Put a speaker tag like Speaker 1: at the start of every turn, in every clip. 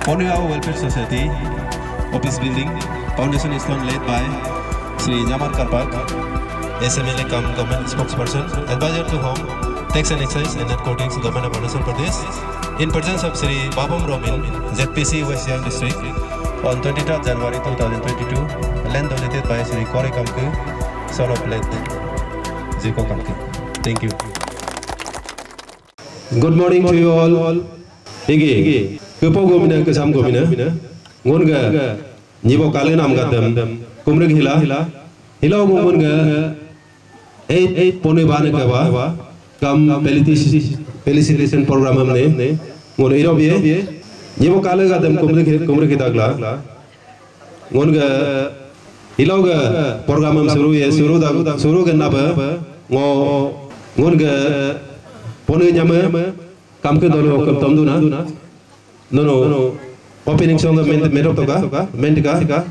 Speaker 1: Ponuyao Welfare Society Office Building Foundation is led by Sri Yamar Karpak, SMLA cum Government Spokesperson, Advisor to Home, Tax and Excise and Narcotics, Government of Arunachal Pradesh, in presence of Sri Babam Romin, ZPC West Siang District, on 23rd January 2022, land donated by Sri Kore Kamku, son of late Ziko Kamku. Thank you. Good morning to you all. Igi, kepo gomina kesam gomina, ngonga, nyibo kali nam gatam, kumreg hila gomunga, eight pone bane kawa, kam felicitation program हमने, ngon iro biye, nyibo kali gatam kumreg hitagla, ngonga, hiloga program हम शुरू करना ब, ngonga, pone nyama, काम के दोनों कब तम दूना no opening song of mero toka mentika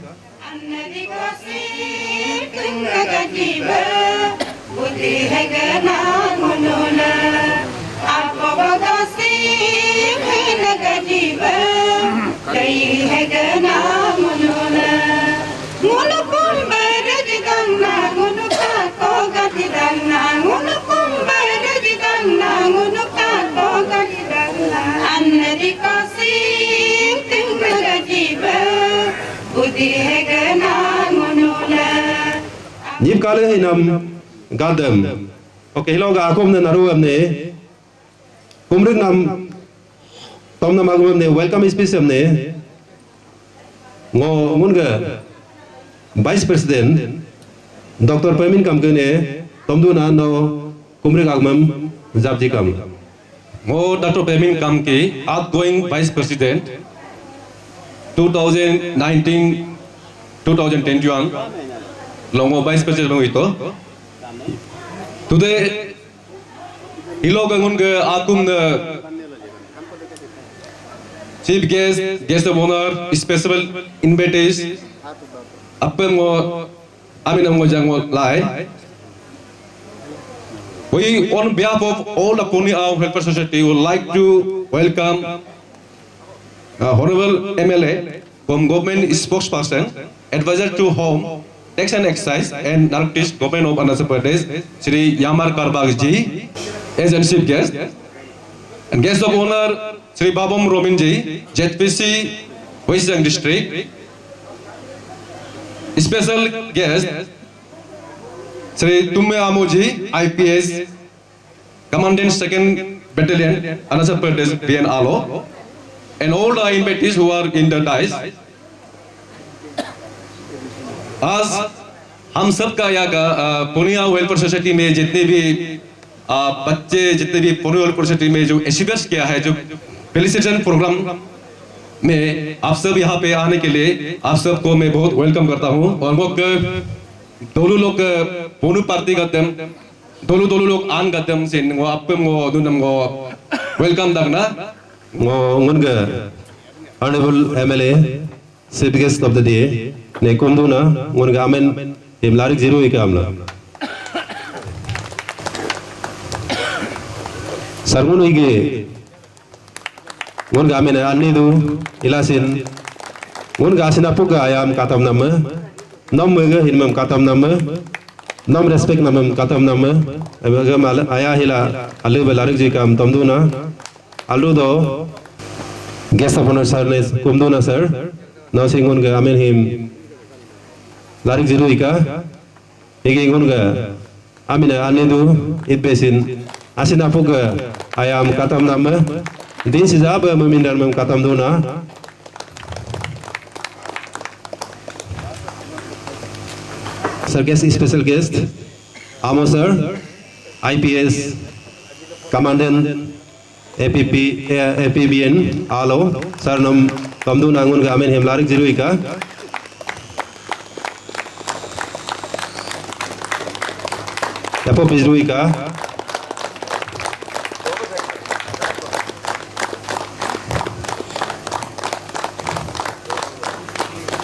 Speaker 1: Nyip kale hinam gadam. Okay, hello ga akom na naru amne. Kumring nam tom na magum amne welcome speech amne. Ngo munga Vice President Dr. Pamin Kamkene tomdu na no kumring agmam zabji kam.
Speaker 2: Ngo Dr. Pamin Kamki outgoing Vice President 2019-2021 Longo Vice President Mangito. Today, Ilogangun Akum the Chief Guest of Honor, Special Invitees, Apemo Aminamo Jango Lai. We, on behalf of all the Ponuyao Welfare Society, would like to welcome Honorable MLA from Government Spokesperson, Advisor to Home, Tax and Excise and Narcotics, Government of Arunachal Pradesh, Sri Yamar Karpak ji, as a chief guest, and guest of honor, Sri Babam Romin ji, ZPC West Siang District, special guest, Sri Tumme Amo ji, IPS, Commandant 2nd Battalion, Arunachal Pradesh, BNRO, and all the invitees who are in the dais. आज हम सब का यहाँ का Punia welfare society में जितने भी बच्चे जितने भी पुनिया वेलफेयर सोसाइटी में जो एशियर्स किया है जो फेलिसिटेशन प्रोग्राम में आप सब यहाँ पे आने के लिए आप सबको मैं बहुत वेलकम करता हूँ और दोनों लोग पुनु पार्टी करते हैं दोनों लोग आन करते हैं सिन वो आप पे वो दुनम वो वेलकम दगना
Speaker 1: वो उनका honorable MLA chief guest of the day ne kunduna ngonga amen himlarik zero ikamla sargun ige ngonga amen anidu ilasin ngonga asina puga ayam katam nama nom mega hinmam katam nama nom respect namam katam nama aga mal aya hila alu belarik jikam tamduna alu do guest of honor sir ne kumduna sir now singon ga amen him larik ziru ika ingon ga amina anedu it besin asina puga ayam katam nama Din sijab memindar mem katam dona. Sir guest, special guest, Amo sir, IPS, Commandant, APBN, Alo, sir nam kamdu nangun ga amen hemlarik jiru ika. Apo pijru ika.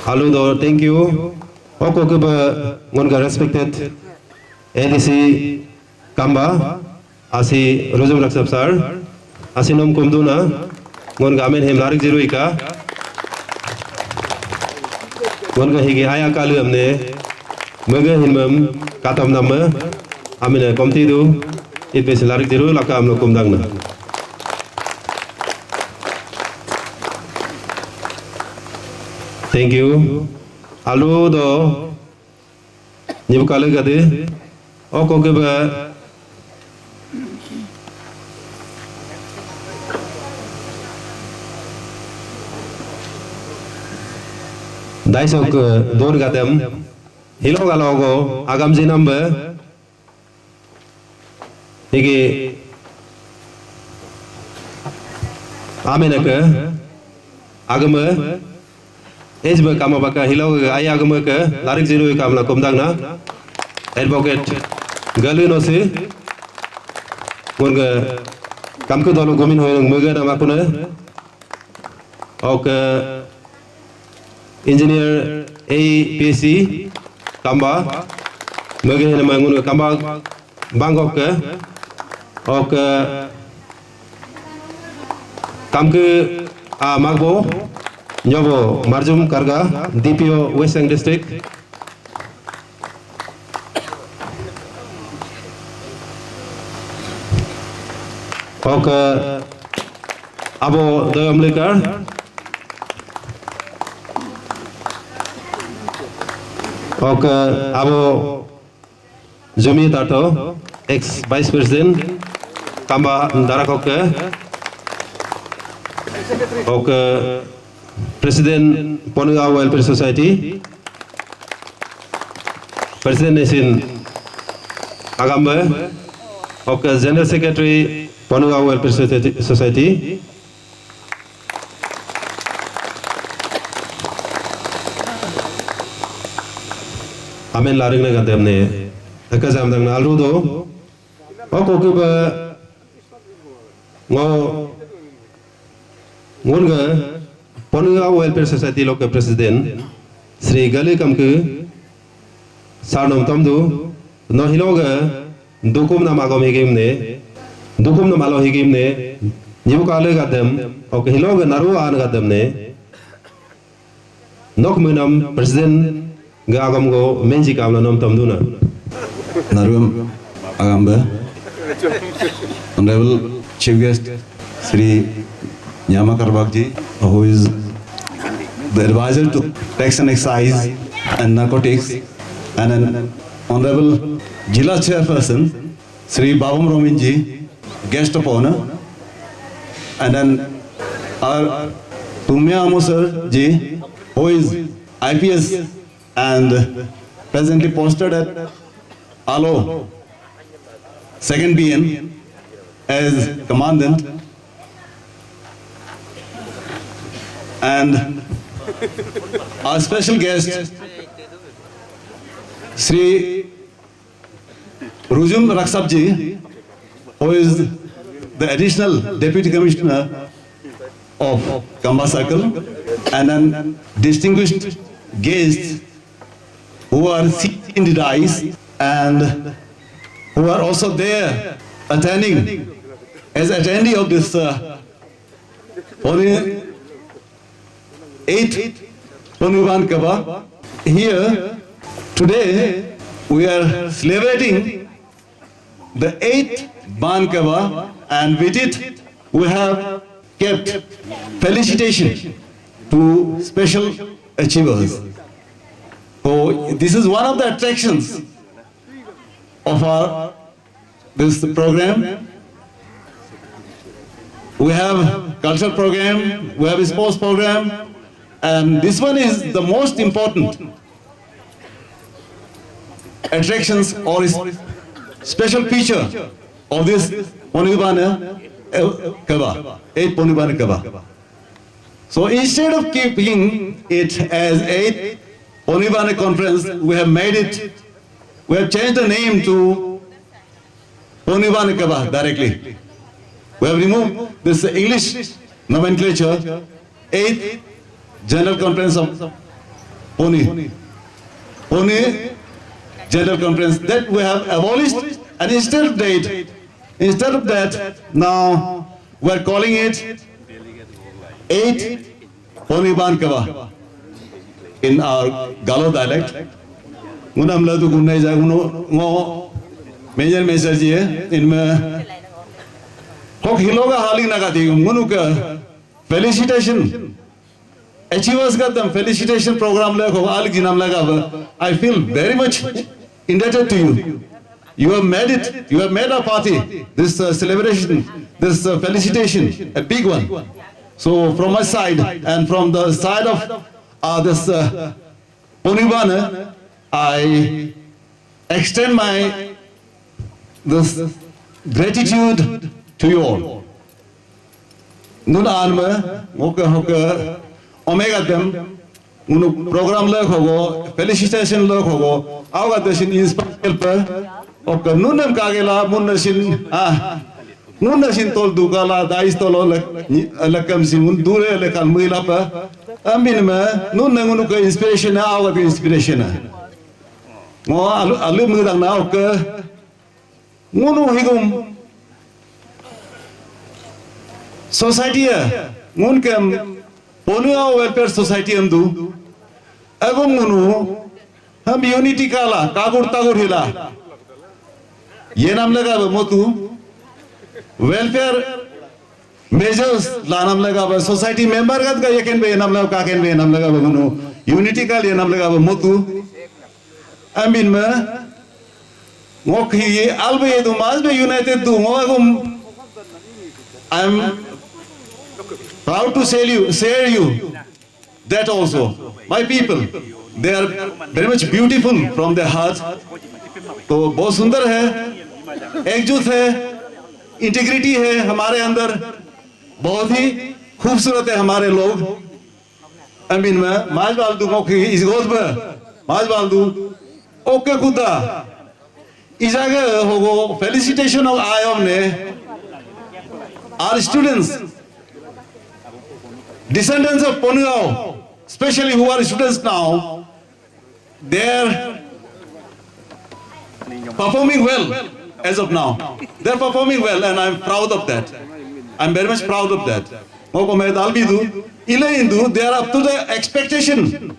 Speaker 1: Halo do, thank you. Oko ke ngonga respected ADC Kamba, asi Rojum Raksap sir, asi nom kumduna, ngonga amen hemlarik jiru ika. Ngonga higi aya kalu amne, mega hinmam katam nama, amene komti du, it besi larik jiru laka amno kumdang na. Thank you. Halo do, nyibu kalu gade, oko ke daisok dor gadem, hilo galogo agam jinambe, higi amenake agama. Ejba kama baka hilau ayah agama ke larik jiru kamla kumdang na advocate galu no se ngonga kamku dolo gomin hoyong mega nama kuna ok engineer APC kamba mega nama ngonga kamba Bangkok ke ok kamku magbo Nyobo Marjum Karga, DPO Western District. Oke, Abo Doyomlikar. Oke, Abo Jumi Tato, ex Vice President, Kamba Darakoke. Oke. President Ponuga Welfare Society, President Nasin Agamba, okay, General Secretary Ponuga Welfare Society, Amen laring na gantem ne, ekazam dang na aludo, okay, kuba ngonga Ponuga Welfare Society Local President Sri Gali Kamku Sarnom Tamdu No Hiloga Dukum na Magom Higimne Dukum na Malo Higimne Nibukale Gadam Ok Hiloga Naru An Gadamne Nok Munam President Gagam Go Menji Kamla Nom Tamduna
Speaker 3: Narum Agamba Honorable Chief Guest Sri Nyama Karbakji, who is the advisor to tax and excise and narcotics, and an Honorable Jila Chairperson, Sri Babam Rominji, guest of honor, and then our Tumya Amosar ji, who is IPS and presently posted at Alo, 2nd BN as Commandant. And our special guest, Sri Rujum Raksapji, who is the additional Deputy Commissioner of Kamba Circle, and then distinguished guests who are seated in the dais and who are also there attending as attendee of this holy 8th Ponuban Kaba. Here, today, we are celebrating the 8th Ban Kaba, and with it, we have kept felicitation to special achievers. So, this is one of the attractions of this program. We have cultural program, we have a sports program, and this one is the most important attractions or special feature of this Ponibana Kava, 8 Ponibana Kava. So instead of keeping it as 8 Ponibana conference, we have changed the name to Ponibana Kava directly. We have removed this English nomenclature, 8th General Conference of Pony General Conference, that we have abolished, and instead of that, now we are calling it 8 Poniban Kava in our Galo dialect. Unam la tu gunai ja uno major message है इनमें होक हिलोगा हालिंग ना काती उन्हों का felicitation achievers का तम felicitation program ले को आलिक जिनाम लगा I feel very much indebted to you. You have made it. You have made a party. This celebration, this felicitation, a big one. So from my side and from the side of this Ponibana, I extend my this gratitude to you all. Nun alma moka omega them unu program lek hogo felicitation lek hogo awa deshin inspire per oka nunam kagela munashin tol dugala dais tolo lekam simun dure lekan muila pa amin ma nun unu ka inspiration awa ka inspiration mo alu mudang na oka ngunu higum society ngun kem Ponua welfare society amdu agum ngunu ham unity kala kagur hila ye nam laga motu welfare measures la nam laga society member gat ka yeken be nam laga ka ken be nam laga ngunu unity kala ye nam laga motu amin ma ngok hi albe du mas be united du ngogum I am proud to share you that also. My people, they are very much beautiful from their heart. तो बहुत सुंदर है, एकजुट है, integrity है हमारे अंदर, बहुत ही खूबसूरत है हमारे लोग. अमीन में माज बालदू मोखी इस गोद में माज बालदू ओके कुदा इस जगह होगो फेलिसिटेशन ऑफ आयम ने our students, descendants of Ponigao, especially who are students now, they are performing well as of now. They are performing well, and I am proud of that. I am very much proud of that. They are up to the expectation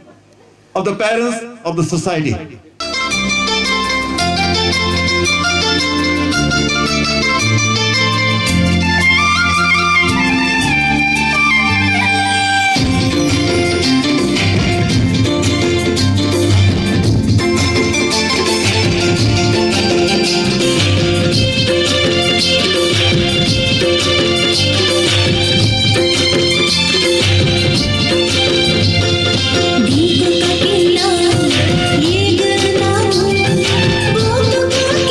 Speaker 3: of the parents of the society.
Speaker 4: ये गना वो तो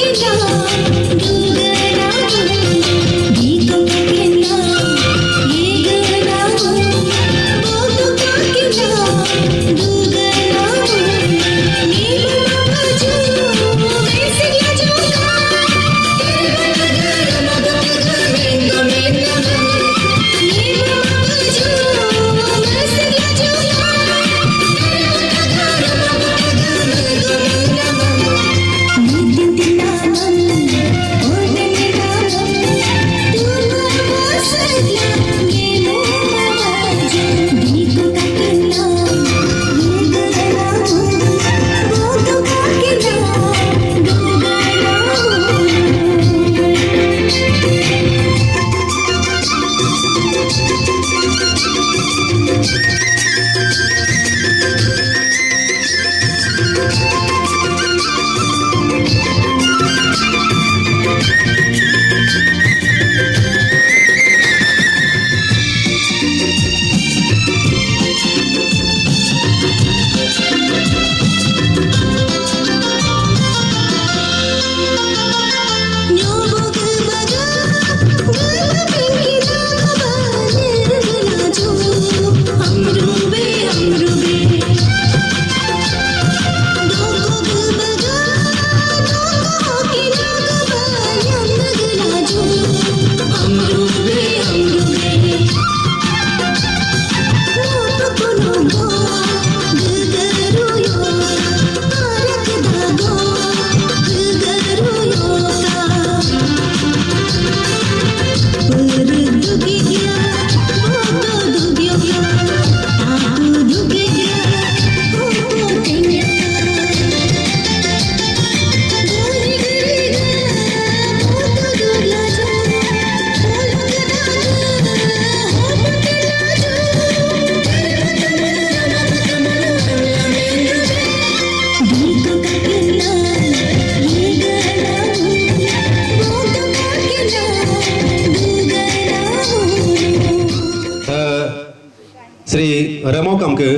Speaker 1: remo kam ke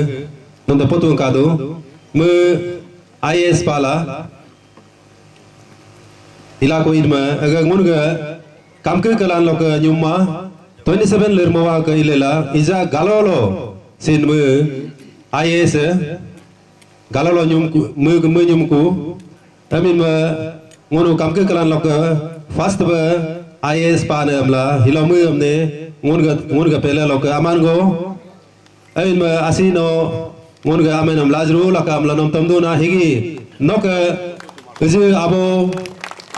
Speaker 1: nom da potu kado me IAS pala ila ko idma aga ngun ga kam ke kalan lok nyuma 27 lermawa ke ilela iza galolo sin me IAS galolo nyum me nyum ku amin me ngono kam ke kalan lok first ba IAS pa ne amla hilo me amne ngun ga pele lok aman go amin me asino ngun ga amen am lazru lak am lanom tamdu na higi nok izu abo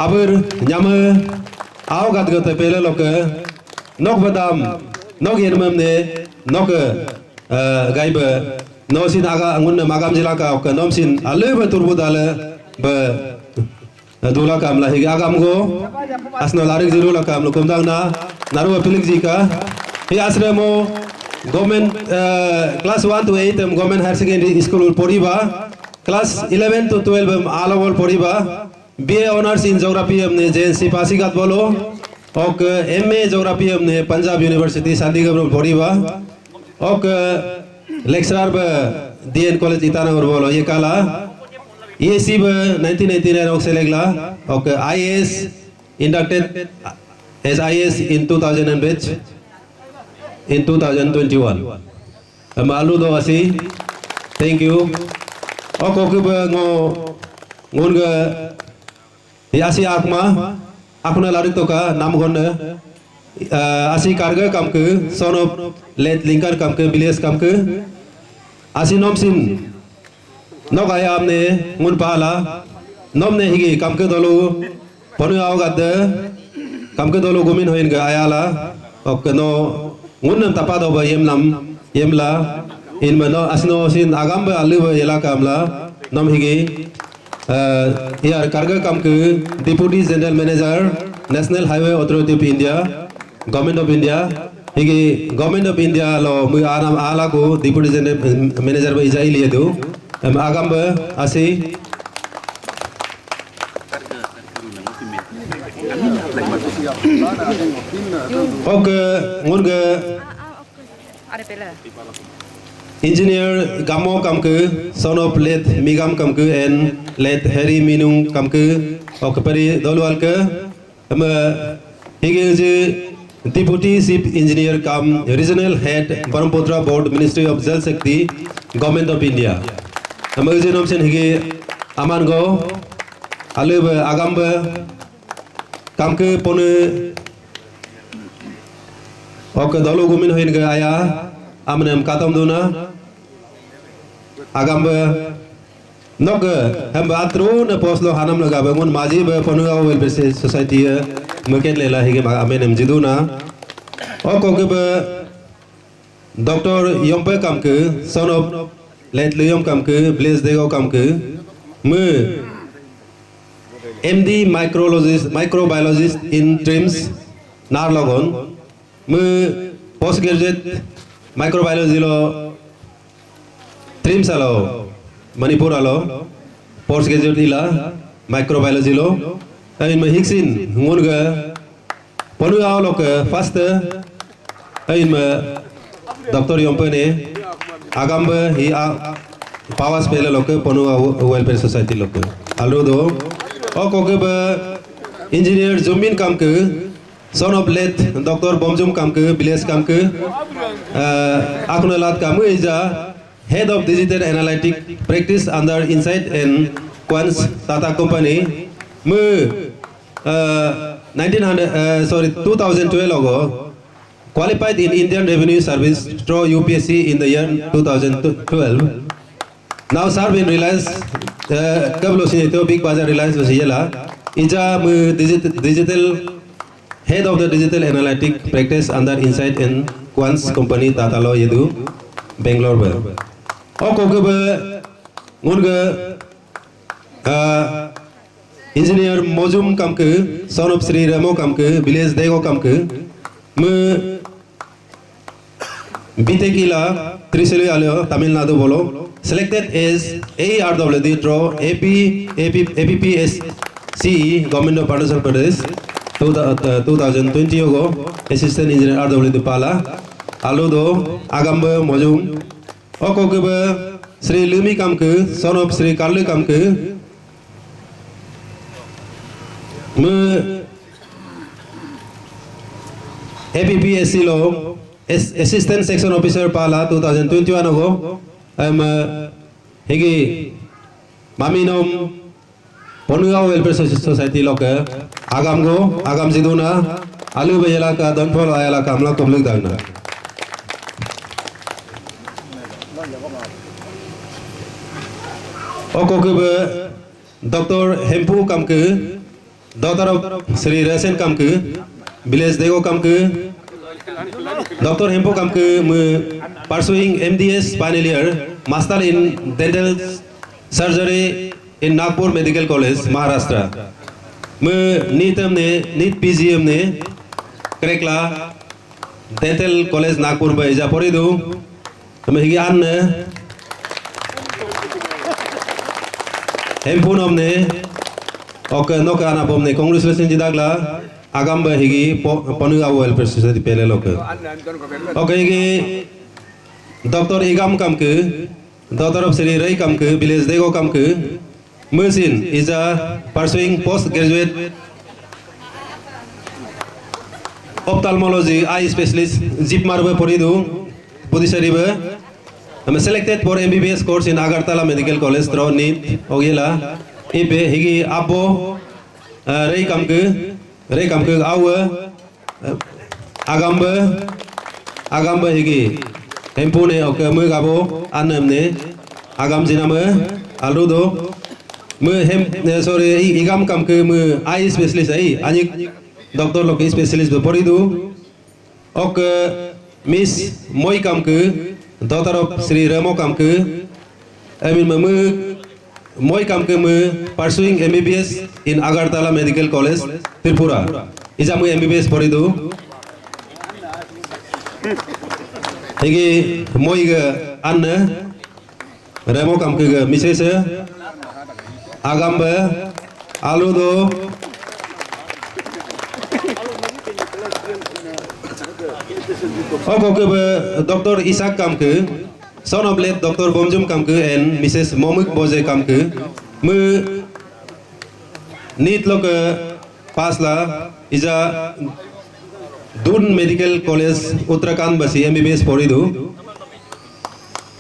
Speaker 1: aber nyama aw gat gat pele lok nok badam nok yermam ne nok gaiba no sin aga ngun magam jila ka ok nom sin ale ba turbu dala ba dula kam la higi agam go asno larik jiru la kam lokum dang na naru apilik jika hi asremo government class 1 to 8 government higher secondary school poriba class 11 to 12 all over poriba BA honors in geography हमने JNC Pasighat बोलो और MA geography हमने Punjab university Chandigarh में पढ़ीबा और lecturer ब DN college Itanagar बोलो ये काला EAC ब 1999 और सेलेक्ला और IAS inducted as IAS in 2000 and batch in 2021 malu do asi thank you और कोई ब ngon ga Asi akma akuna lari toka nam gon asi karga kam ke son of let linker kam ke biles kam ke asi nom sin nok aya amne ngun pala nom ne higi kam ke dolo ponu aw gadde kam ke dolo gomin hoin ga ayala ok no ngun nam tapa do ba yemla in mano asno sin agam ba alu ba yela kamla nom higi here Karga Kamku, Deputy General Manager, National Highway Authority of India, Government of India. Higi Government of India lo mu anam ala ko Deputy General Manager ba ijai liye do. Agam ba asi. Okay, ngurga. Engineer Gamo Kamku, son of late Migam Kamku and late Harry Minung Kamku, Okapari Dolwalka, he is Deputy Chief Engineer Kam, Regional Head, Brahmaputra Board, Ministry of Jal Shakti, Government of India. Amazing option Higi Amango, Alib Agamba, Kamku Pone, Okadolo Gumin Hinga Aya. Amnem katam duna agam ba nok hem ba atru na poslo hanam laga bangun maji ba ponu welfare society meken lela hige amenem jiduna o ko ke ba Dr. Yompe kamke son of let Liam kamke blaze dego kamke me MD microbiologist in TRIMS Narlogon me postgraduate microbiology lo TRIMS alo Manipur alo postgraduate ila microbiology lo ain ma hiksin ngonga ponu awlo ke first ain ma Dr. Yompe ne agamba hi pawas pele lo ke ponu welfare society lo ke alro do o ko ke ba engineer Jumin kam ke son of late Dr. Bomjum Kamke, Biles Kamke, Akunalat Kamu is a head of digital analytic practice under Insight and Quants Tata Company. 2012 ago, qualified in Indian Revenue Service through UPSC in the year 2012. Now serve in Reliance, Big Bazaar Reliance Vasiyala, is a digital head of the digital analytic practice under Insight and Quants Company Tatalo Yedu, Bangalore. Okokuba Munga Engineer Mojum Kamke, son of Sri Ramo Kamke, Biles Dego Kamke, Bitekila, Trisili Alio, Tamil Nadu Bolo, selected as ARWD draw APPSCE, Government of Arunachal Pradesh. 2020 ago, Assistant Engineer RW Pala, Aludo, Agamba Mojum, Oko kebe Sri Lumi kamke son of Sri Karlu kamke me APPSC lo Assistant Section Officer pala 2021 ago am higi maminom Ponua Welfare Society loke agam siduna alu bayala ka donpol ayala kamla komlek dagna Oko kebe Dr. Hempu kamke daughter of Sri Rasen kamke Village Dego kamke Dr. Hempu kamke pursuing MDS final year master in dental surgery in Nagpur Medical College Maharashtra NEET PGM ne Krekla Dental College Nagpur ba ija poridu higi an Hempunom ne ok noka anapom ne congratulations jidagla agam ba higi Ponua Welfare Society pele loke ok higi Dr. Igam kamke daughter of Sri Rai kamke Village Dego kamke Mersin is pursuing postgraduate ophthalmology eye specialist Zipmar ba poridu Pudisari ba selected for MBBS course in Agartala Medical College through NEET ogela ipe higi abo Rai kamke awe agamba higi Hempune ok me gabo anemne agam jiname aludo sorry igam kamke eye specialist ai anik doctor lok specialist be poridu ok Miss Moi kamke daughter of Sri Ramo kamke I mean Moi kamke pursuing MBBS in Agartala Medical College Tripura ijamu MBBS poridu higi Moi ga anne Ramo kamke ga Mrs. Agamba aludo Oko kebe Dr. Isak kamke son of late Dr. Bomjum kamke and Mrs. Momuk Boze kamke NEET loke pasla ija Dun Medical College Uttarakhand basi MBBS poridu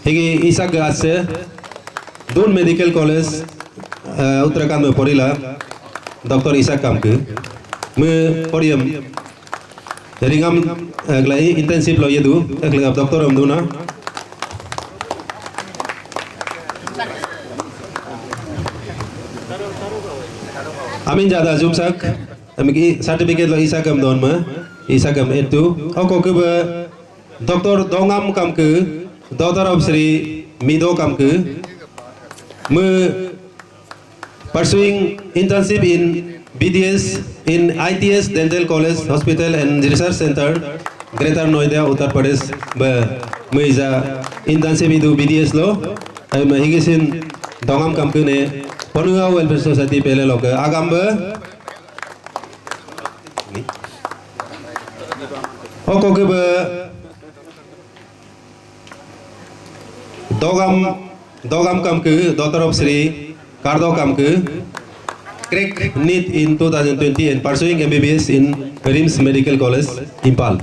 Speaker 1: higi Isak ga ase Dun Medical College Uttarakhand में पढ़िला doctor Isaac कामके मैं पढ़ियम रिंगम अगला intensive लो ये दू अगला doctor हम दूना amin jada jumsak amiki certificate lo isa kam don ma isa kam etu oko ke Dr. Dongam kamke daughter of Sri Mido kamke pursuing internship in BDS in ITS Dental College Hospital and Research Center Greater Noida Uttar Pradesh ba isa internship idu BDS lo higisin Dongam kamke ne Ponua Welfare Society pele loke agam ba oko ke ba Dogam kamke daughter of Sri Kardo kamke crack NEET in 2020 and pursuing MBBS in RIMS Medical College Impal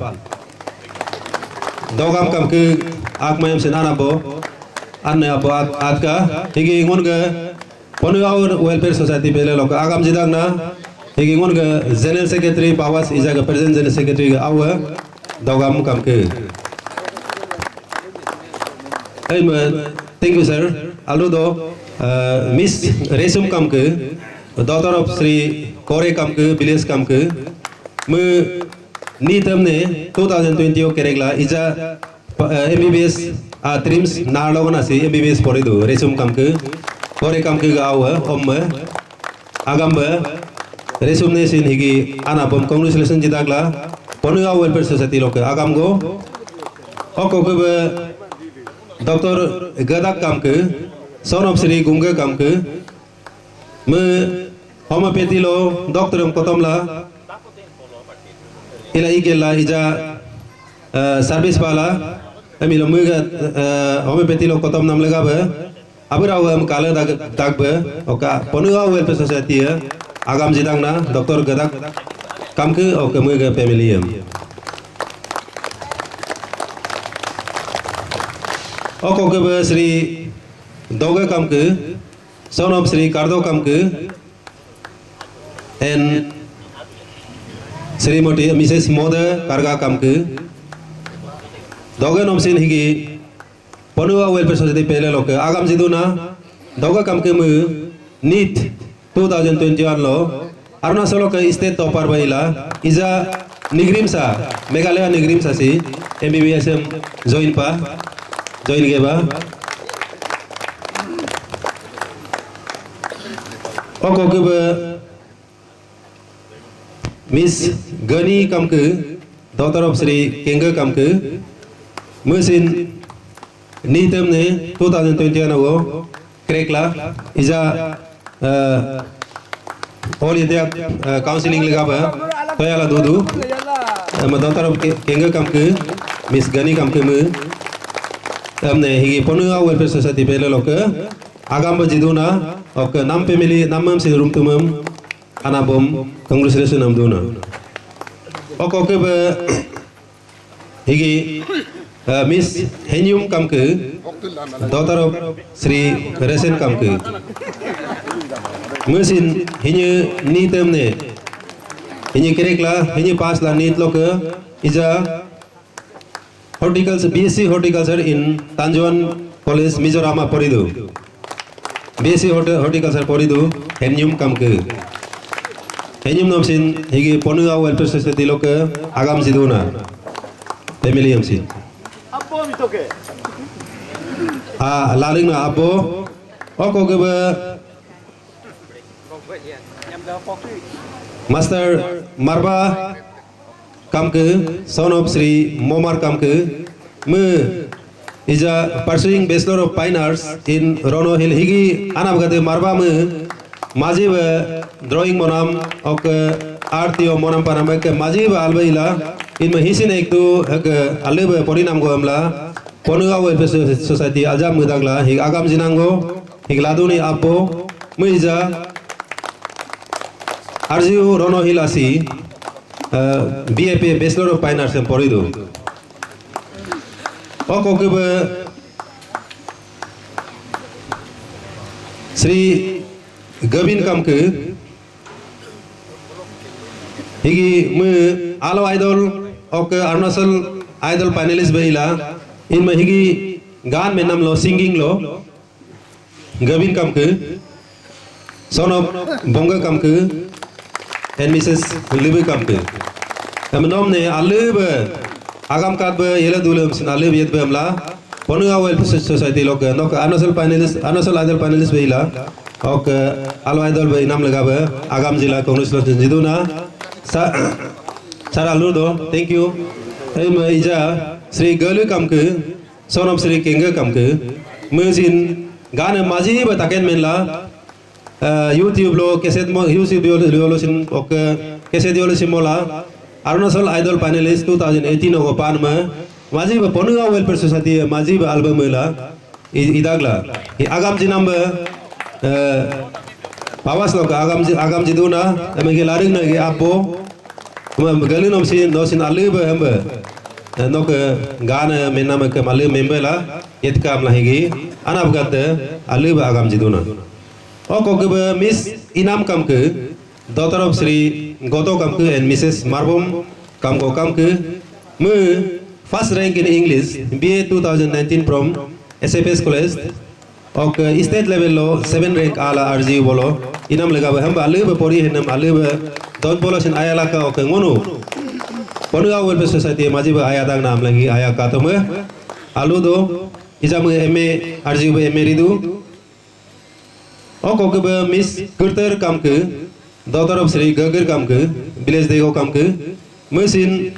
Speaker 1: Dogam kamke akmayam senana po anne apo atka higi ngon ga Ponua Welfare Society pele loka agam jidagna higi ngon ga General Secretary Pawas is a President General Secretary ga awa Dogam kamke thank you sir aludo Miss Resum kamke daughter of Sri Kore kamke Village kamke NEET ne 2020 keregla ija MBBS trims narlogana si MBBS poridu Resum kamke Kore kamke ga awa agamba Resum ne sin higi anapom congratulations jidagla Ponua Welfare Society loke agam go oko ke Dr. Gadak kamke son of Sri Gunga kamke homeopathy lo doctor kotomla ila igela ija service pala Ami lo muga homeopathy lo kotom nam lega be. Abra am kala dag be. Oka Ponua Welfare Society agam jidang na Dr. Gadak kam ke oka muga family Oko ke be Sri Doga kam ke son of Sri Kardo kam ke and Srimati Mrs. Moda Karga kam ke Doga nom sin higi Ponua Welfare Society pele loke agam jiduna Doga kam ke mu NEET 2021 lo Arunachal ke state topper baila Iza Nigrimsa Meghalaya Nigrimsa si MBBS join ke ba Oko ke ba Miss Gani kam ke daughter of Sri Kenga kam ke Musin NEET ne 2021 ago krekla Iza all India counseling lega ba toyala dudu daughter of Kenga kam ke Miss Gani kam ke mu हमने ही Ponua Welfare Society pele loke agam bajiduna ok nam family namam se room tumam anabom congratulations namduna ok ok be higi Miss Henyum kamke daughter of Sri Resen kamke musin hinye nitem ne hinye kerekla hinye pass la nit loke iza Horticulture, BSc Horticulture in Tanjwan College, Mizoram Poridu. BSc Horticulture Poridu, Henyum Kamke. Henyum Nomsin, Higi Ponua Welfare Society Loke, Agam Ziduna. Family Yamsin. Laling na Abo, Oko Gebe Master Marba. Kamke, son of Sri Momar Kamke, mu is pursuing Bachelor of Fine Arts in Rono Hill Higi Anabgade Marba mu Majib drawing monam ok arti o monam panamek Majib albaila in Mahisin ektu alib porinam goamla Ponua Welfare Society Ajam Mudagla Hig Agam Zinango Higladuni Apo Muiza Arjiu Rono Hill Asi BAP Bachelor of Fine Arts in Poridu. Oko ke Sri Gavin kamke higi mu alo idol ok Arunachal idol finalist behila in higi gan menam lo singing lo Gavin kamke son of Bonga kamke and Mrs. Libu kamke Namnom ne alib agam kat be yela dulem sin alib yet be amla Ponua Welfare Society lok nok Arunachal idol finalist behila ok alo idol be inam lega be agam jila congratulations jiduna sar aludo thank you ija Sri Galu kamke son of Sri Kenga kamke musin gan maji be taken menla YouTube lo keset mo YouTube lo sin ok keset lo simola Arunachal idol finalist 2018 go pan ma maji be Ponua Welfare Society maji be album la idagla agam jinam be pawas lo agam jiduna amege laring na ge apo galinum sin no sin alib ambe nok gan menam ke malu membela etka amla higi anabgat alib agam jiduna ok ok Miss Inam kamke daughter of Sri Goto kamke and Mrs. Marbom kamke mu first rank in English BA 2019 from SFS College ok state level lo 7 rank ala RG bolo inam lega ham alib pori henam alib don bolo sin ayala ka ok ngonu Ponua Welfare Society maji ba aya dang nam lagi aya ka to me alu do ijam MA RG ba MA ridu ok ok Miss Kurter kamke daughter of Sri Gagar kamke village dego kamke musin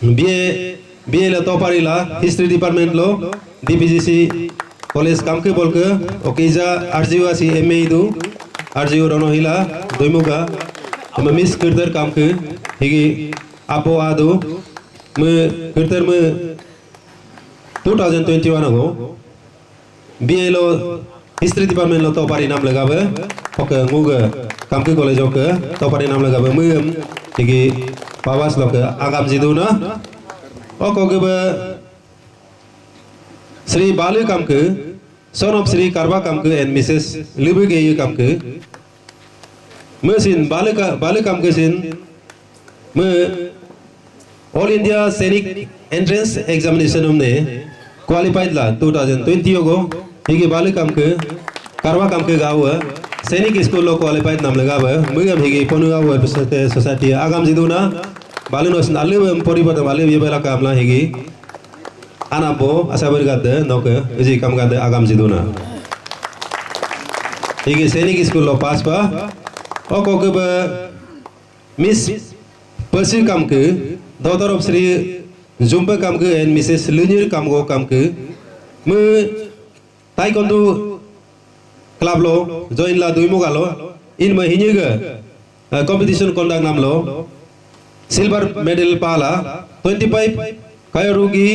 Speaker 1: BA la toparila history department lo DPGC college kamke bolke ok ija RGU asi MA idu RGU Rono Hila doimuga Miss Kurter kamke higi apo adu mu Kurter mu 2021 ago BA lo history department lo topari nam lagabe oke nguga kamke college oke topari nam lagabe muyem tigi pawas lo ke agam jiduna oko gebe Sri Balu kamke son of Sri Karba kamke and Mrs. Libugeyu kamke mesin Balu kamke sin me All India Scenic Entrance Examination हमने qualified ला 2020 होगो हिगे बाले काम के कारवा काम के गाँव सैनिक स्कूल लो qualified नाम लगा हुआ मुझे अब हिगे पनु गाँव सोसाइटी आगाम जिदू ना बाले नोस नाले में परिवर्तन बाले ये बेला काम ला हिगे आना बो ऐसा बरगाते नौके इसी काम गाते आगाम जिदू ना हिगे सैनिक स्कूल लो पास पा और कोके ब मिस पर्सी काम के daughter of Sri Jumpa kamke and Mrs. Lunir kamgo kamke me taekwondo club lo join la dui mogalo in ma hinyega competition conduct nam lo silver medal pala 25 kayarugi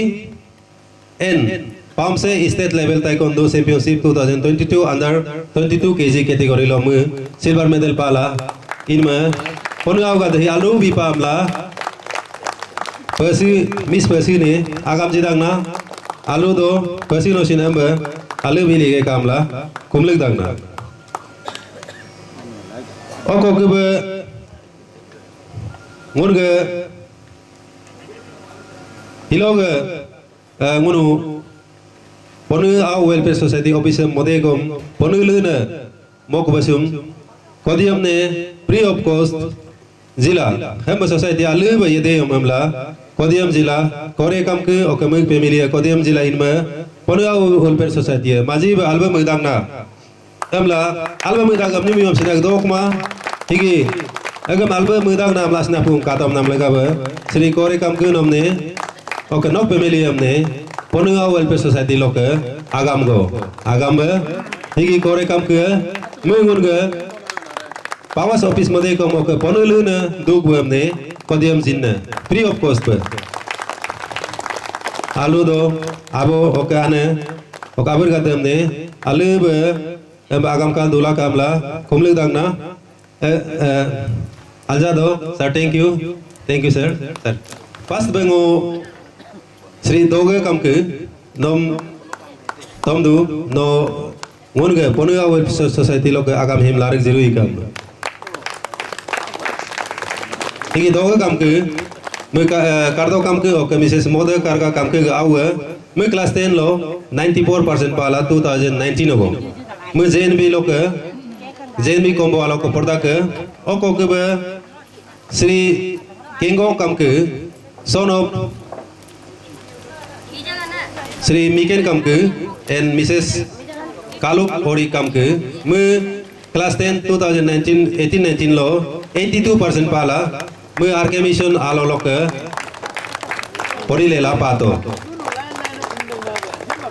Speaker 1: and Pamse state level taekwondo championship 2022 under 22 kg category lo me silver medal pala in ma pongaw ga dhi alu bi pamla Persi Miss Persi ni agam jidang na alu do Persi no sinamba alu bili ke kamla kumlik dang na oko kebe ngurge hiloge ngunu ponu au welfare society office modegom ponu luna mok basum kodiam ne free of cost जिला हम society आलू बये दे हमला कोदियम जिला कोरे काम के ओकमक family कोदियम जिला इनमे पनुआ वेलफेयर सोसाइटी माजी आलबा मैदान ना हमला आलबा मैदान गमनि मियम सिना दोकमा हिगी अगम आलबा मैदान नाम लासना पुं कातम नाम लगाबे श्री कोरे काम के नमने ओके नो फैमिली हमने पनुआ वेलफेयर सोसाइटी लोके आगाम बे हिगी कोरे काम के मैगुन गे Pawas office मध्ये कम ओके पनुलु न दुग हमने कोदियम जिन्ना फ्री ऑफ कॉस्ट पर आलू दो आबो ओके आने ओके आबर करते हमने आलू बे आगाम का दूला कामला कुमले दागना आजा दो सर थैंक यू सर पास बेंगो श्री दोगे कम के नम तम दु नो मुनगे पनुआ वेलफेयर सोसाइटी लोग आगाम हिम लारिक जरूरी काम हिगी दोगे काम के मैं कार्डो काम के ओके मिसेस मोदे कारगा काम के आउए मैं क्लास 10 लो 94% पाला 2019 होगो मैं जेएनबी लो के जेएनबी कॉम्बो वालों को पर्दा के ओको के बे श्री केंगो काम के son of श्री मिकेन काम के and मिसेस कालुक ओरी काम के मैं क्लास 10 2019 18-19 लो 82% पाला मैं आरके मिशन आलो लोग पढ़ी लेला पातो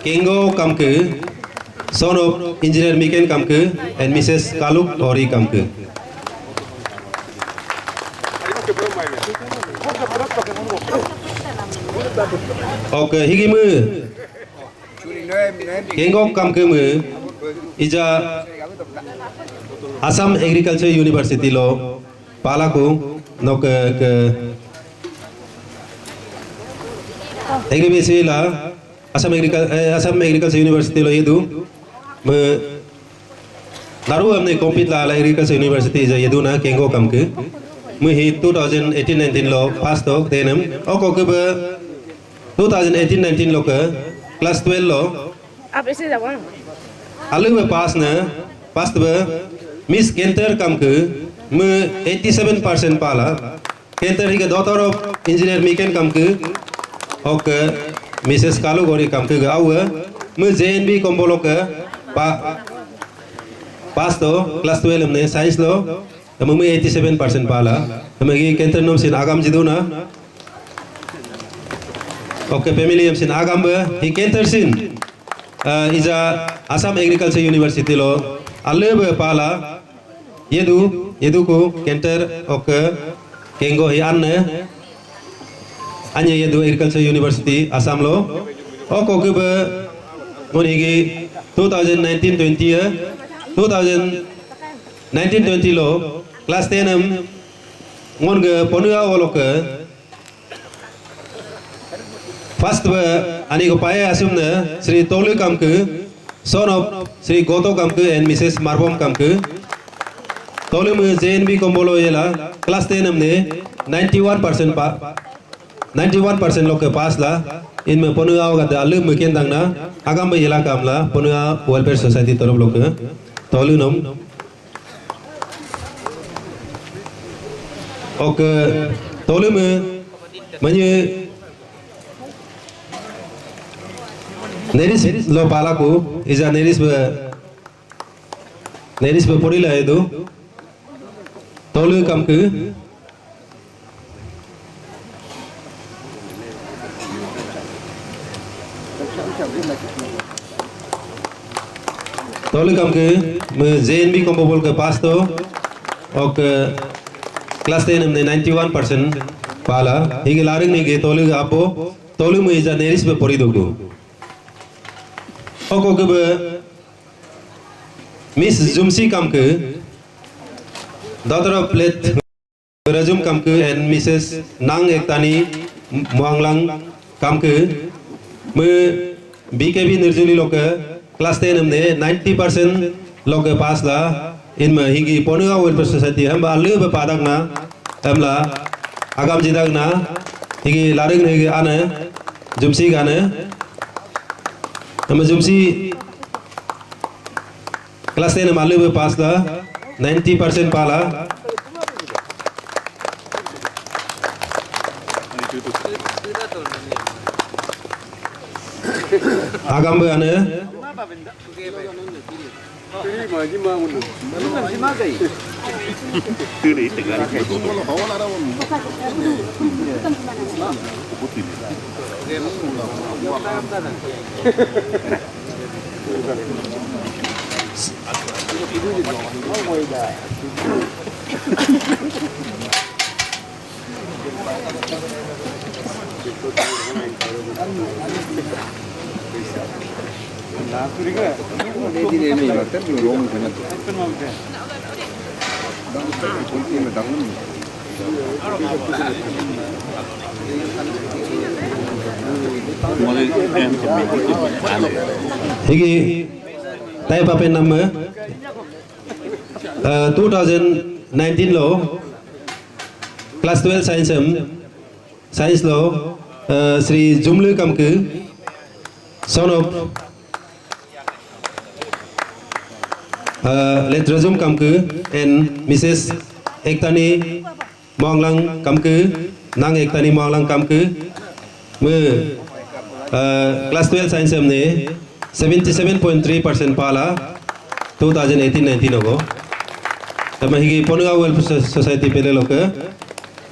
Speaker 1: केंगो काम के son of इंजीनियर मिकेन काम के and मिसेस कालुक ओरी काम के ओके हिगी मैं केंगो काम के मैं इजा असम एग्रीकल्चर यूनिवर्सिटी लो पाला को नौक एग्रीबेसी ला असम एग्रीकल्चर यूनिवर्सिटी लो ये दो मैं नारू हमने कॉम्पीट ला एग्रीकल्चर यूनिवर्सिटी इजा ये दो ना केंगो काम के मैं ही 2018-19 लो पास तो देनम ओको के 2018-19 लो के क्लास 12 लो
Speaker 4: आप ऐसे जाओ
Speaker 1: अलग में पास तो मिस केंटर काम के मैं 87% पाला केंटर ही के डॉटर ऑफ इंजीनियर मिकेन काम के ओके मिसेस कालू गोरी काम के गाँव मैं जेएनबी कॉम्बो लो के पास तो क्लास 12 हमने साइंस लो मैं 87% पाला मैं ये केंटर नोम सिन आगाम जिदू ना ओके फैमिली हम सिन आगाम बे ही केंटर सिन इजा असम एग्रीकल्चर यूनिवर्सिटी लो अल्ले बे पाला येदु को केंटर ओके केंगो ही अन्य येदु agriculture university Assam low Oko kebe monigi 2019-20 2019-20 lo class 10 ngon ge ponua oloke first be ani ko paye asumne Sri Tolu Kamke son of Sri Goto Kamke and Mrs. Marbom Kamke Tolu me JNB Kombolo yela class 10 हमने 91% लोग के पास ला इनमें पनुआ होगा दालू मुकेन दांगना आगाम में येला कामला पनुआ welfare society तरफ लोग के तोलू नम ओके तोलू में मन्ये नेरिस लो पाला को इजा नेरिस पे पड़ी लाए दो तोलू कम के तोले कम के मैं JNB कॉम्बोबल के पास तो और क्लास 10 हमने 91% पाला ये लारिंग नहीं गए तोले आपो तोले में इजा नेरिस पे पड़ी दोगो और को के मिस जुमसी कम के दादरा प्लेट रजुम कम के एंड मिसेस नांग एकतानी मुआंगलांग कम के मैं BKB निर्जुली लोग क्लास 10 हमने 90% लोग के पास ला इनमें हिंगी पोनुआ वेलफेयर सोसाइटी हम आलू पे पादक ना हमला आगाम जिदाग ना हिंगी लारिंग नहीं आने जुमसी गाने हम जुमसी क्लास 10 हम आलू पे पास ला 90% पाला आगाम में आने हिगी टाइप अपन नंबर 2019 लो क्लास 12 साइंस लो श्री जुमलू कमके son of let resume kamke and Mrs. Ektani Monglang kamke nang Ektani Monglang kamke me class 12 science हमने 77.3% पाला 2018-19 को तब मैं ही पोनुआ वेलफेयर सोसाइटी पे ले लोग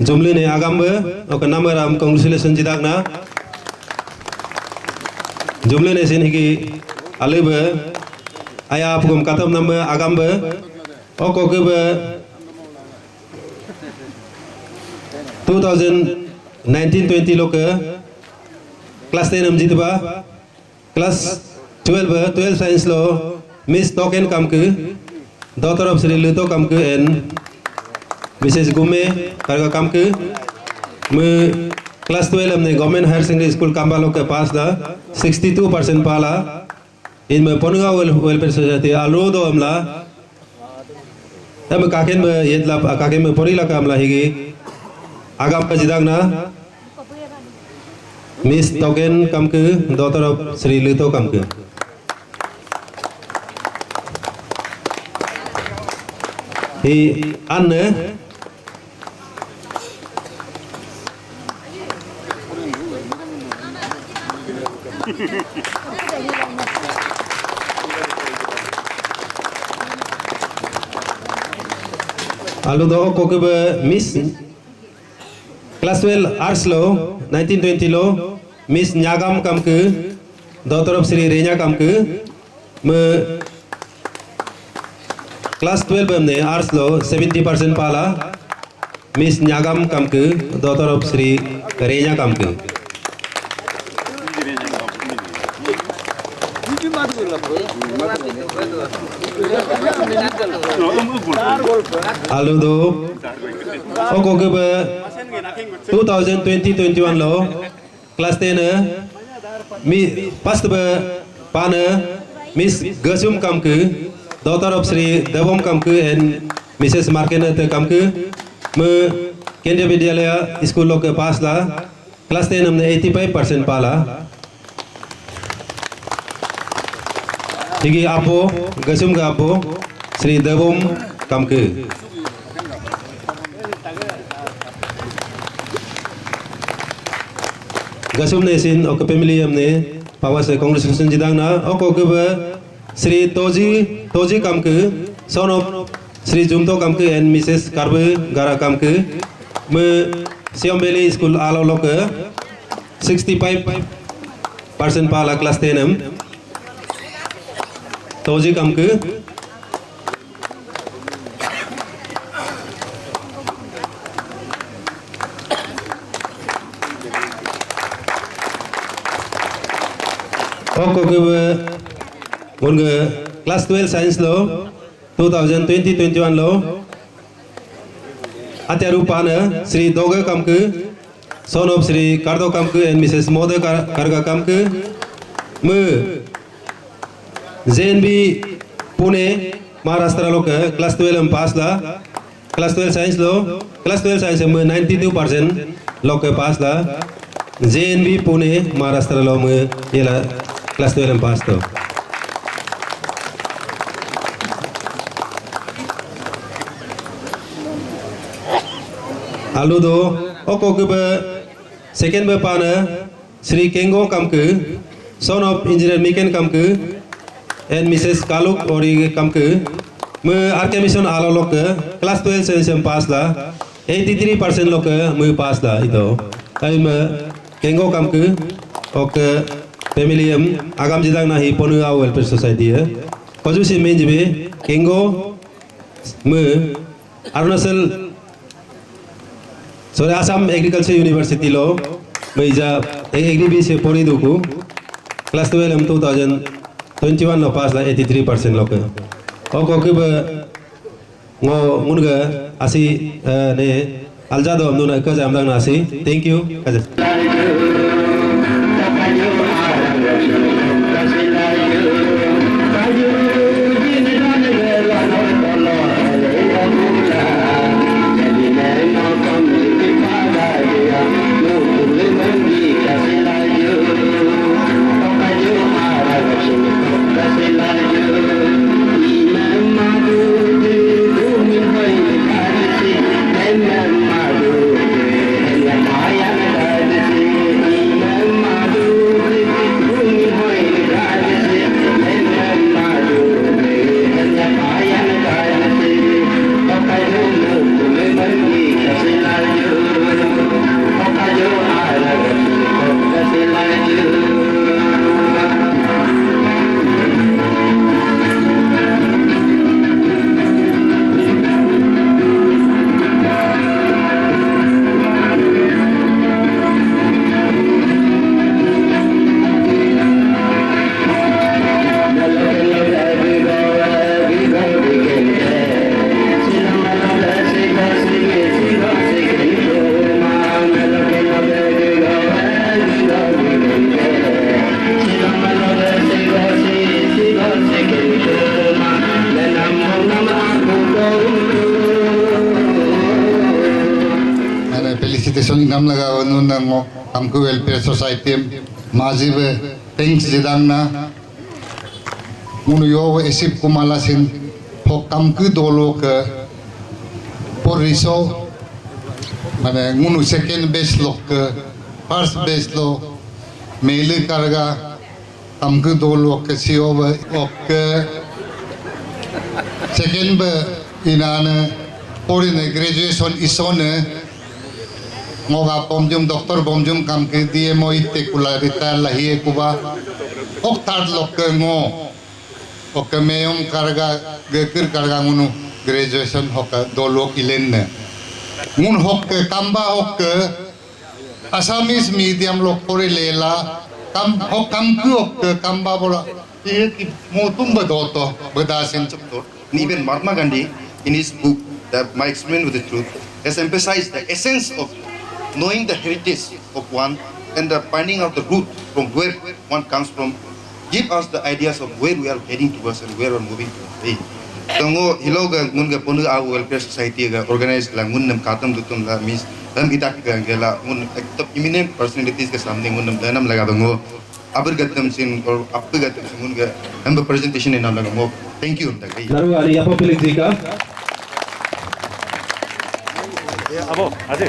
Speaker 1: जुमली ने आगाम में और नंबर हम कांग्रेचुलेशन जिदाग ना जुमले ने सिन की अलेब आया आपको कतम नंबर आगाम बे ओको के बे 2019-20 लोग क्लास 10 हम जीतबा क्लास 12 साइंस लो मिस टोकन काम के दो तरफ से लुतो काम के एन मिसेस गुमे करगा काम के मैं क्लास 12 हमने गवर्नमेंट हायर सेकेंडरी स्कूल काम्बालो के पास दा 62% पाला इनमें पोनुआ वेलफेयर सोसाइटी आलो दो हमला तब काकेन में ये ला काकेन में पोरी ला हमला हिगी आगाम का जिदाग ना मिस टोकन कम के दो तरफ श्री लुतो कम के ही अन्य आलू दो को के मिस क्लास 12 आर्ट्स लो 1920 लो मिस न्यागाम कम के दो तरफ श्री रेना कम के मैं क्लास 12 हमने आर्ट्स लो 70% पाला मिस न्यागाम कम के दो तरफ श्री रेना कम के Aludo Oko ke 2020-21 lo Kelas 10 Mi Past be Pana Miss Gesum Kamku Daughter of Sri Devom Kamku and Mrs. Markena Kamku Me Kendriya Vidyalaya School lo ke pass la Kelas 10 हमने 85% पाला Higi Apo Gesum ke Apo Sri Devom Kamku Gasum ne sin ok family हमने पावा से congratulation जिदांग ना ok ok Sri Toji Kamku son of Sri Jumto Kamku and Mrs. Karbu Gara Kamku me Siam Valley School alo lok 65% pala kelas 10 Toji Kamku Oko ke Munga class 12 science lo 2020-21 lo Atyarupana Sri Doga Kamku son of Sri Kardo Kamku and Mrs. Moda Karga Kamku me JNB Pune Maharashtra lo ke class 12 pass la class 12 science lo class 12 science me 92% lo ke pass la JNB Pune Maharashtra lo me yela class 12 pass to Aludo oko ke second be pana Sri Kengo Kamku son of engineer Miken Kamku and Mrs. Kaluk Ori Kamku me RK mission alo lok class 12 session pass la 83% lok me pass la ito ai me Kengo Kamku ok family agam jidang nahi Ponua Welfare Society koju si main jibe Kengo me Arunachal Sorry Assam Agriculture University lo meja agri se pori duku class 12 2021 lo pass la 83% lo ke oko ke ngo munga asi ne aljado amnuna ka jamdang nasi thank you
Speaker 4: Felicitation ngam laga nun ngo Kamku Welfare Society maji be thanks jidang na munu yo esip kumala sin ho Kamku dolo ke poriso mane munu second base lo ke first base lo mele karga Kamku dolo ke sio be ok second be inana porine graduation isone ngoga pomjum doktor bomjum kam ke die mo itte kula rita lahi kuba ok third lok ngo ok meum karga gekir karga ngunu graduation hoka dolok ilen ngun hok kamba hok Assamese medium lok pore lela kam hok Kamku hok kamba bola ki motum badoto badasin
Speaker 5: ni ben Mahatma Gandhi
Speaker 4: in his book, My Experiment with the Truth, has emphasized the essence of knowing the heritage of one and the finding out the root from where one comes from, give us the ideas of where we are heading towards and where we are moving towards. Tango hiloga ngunga ponu our welfare society ga organized la ngun nam katam dutum la means हम इताक गंगेला उन एक तो imminent personalities के सामने उन नम लगा दूँगो अबर गतम सिन और अब गतम सिन उनके हम प्रेजेंटेशन इन लगा मो थैंक यू उनका
Speaker 1: Lalu hari apa pilih jika?
Speaker 5: Abo, ada.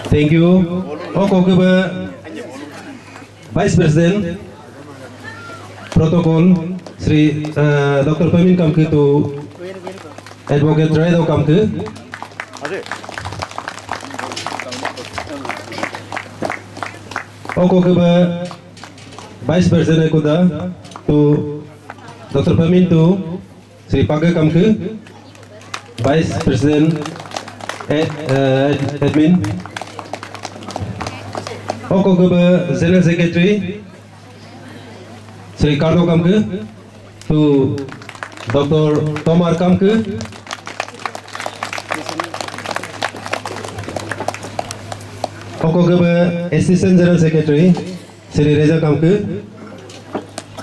Speaker 1: Thank you. Oko ke Vice President Protokol Sri Dr. Pamin Kamke tu Advocate Raido Kamke.
Speaker 5: Ada.
Speaker 1: Oko ke Vice President Kuda tu Dr. Pamin tu Sri Paga Kamke Vice President Admin. Oko ke General Secretary Sri Cardo Kamke tu Dr. Tomar Kamke. Oko ke Assistant General Secretary Sri Reza Kamke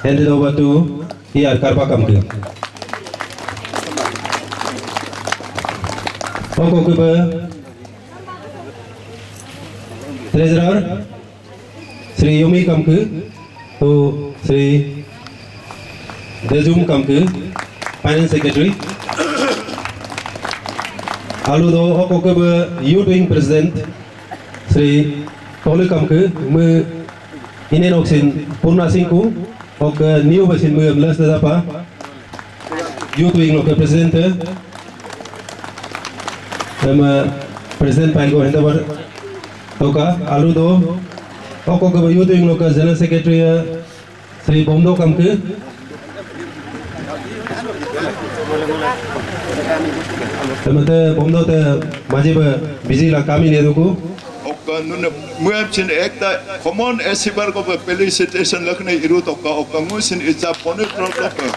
Speaker 1: handed over to E.R. Karpa Kamke. Oko ke Treasurer Sri Yumi Kamke to Sri Dejum Kamke, Finance Secretary. Aludo Oko ke youth wing President Sri Tolu Kamke me inenoksin Purna Singku ok new basin me belas apa youth wing lo ke President nama President Pango hendabar toka Aludo Oko ke youth wing lo ke General Secretary Sri Bomdo Kamke. Teman-teman Bomdo te masih busy lah kami ni tu.
Speaker 6: Nun muamsin ekta common esibar ko felicitation lakne irut okka musin iza ponitrol okka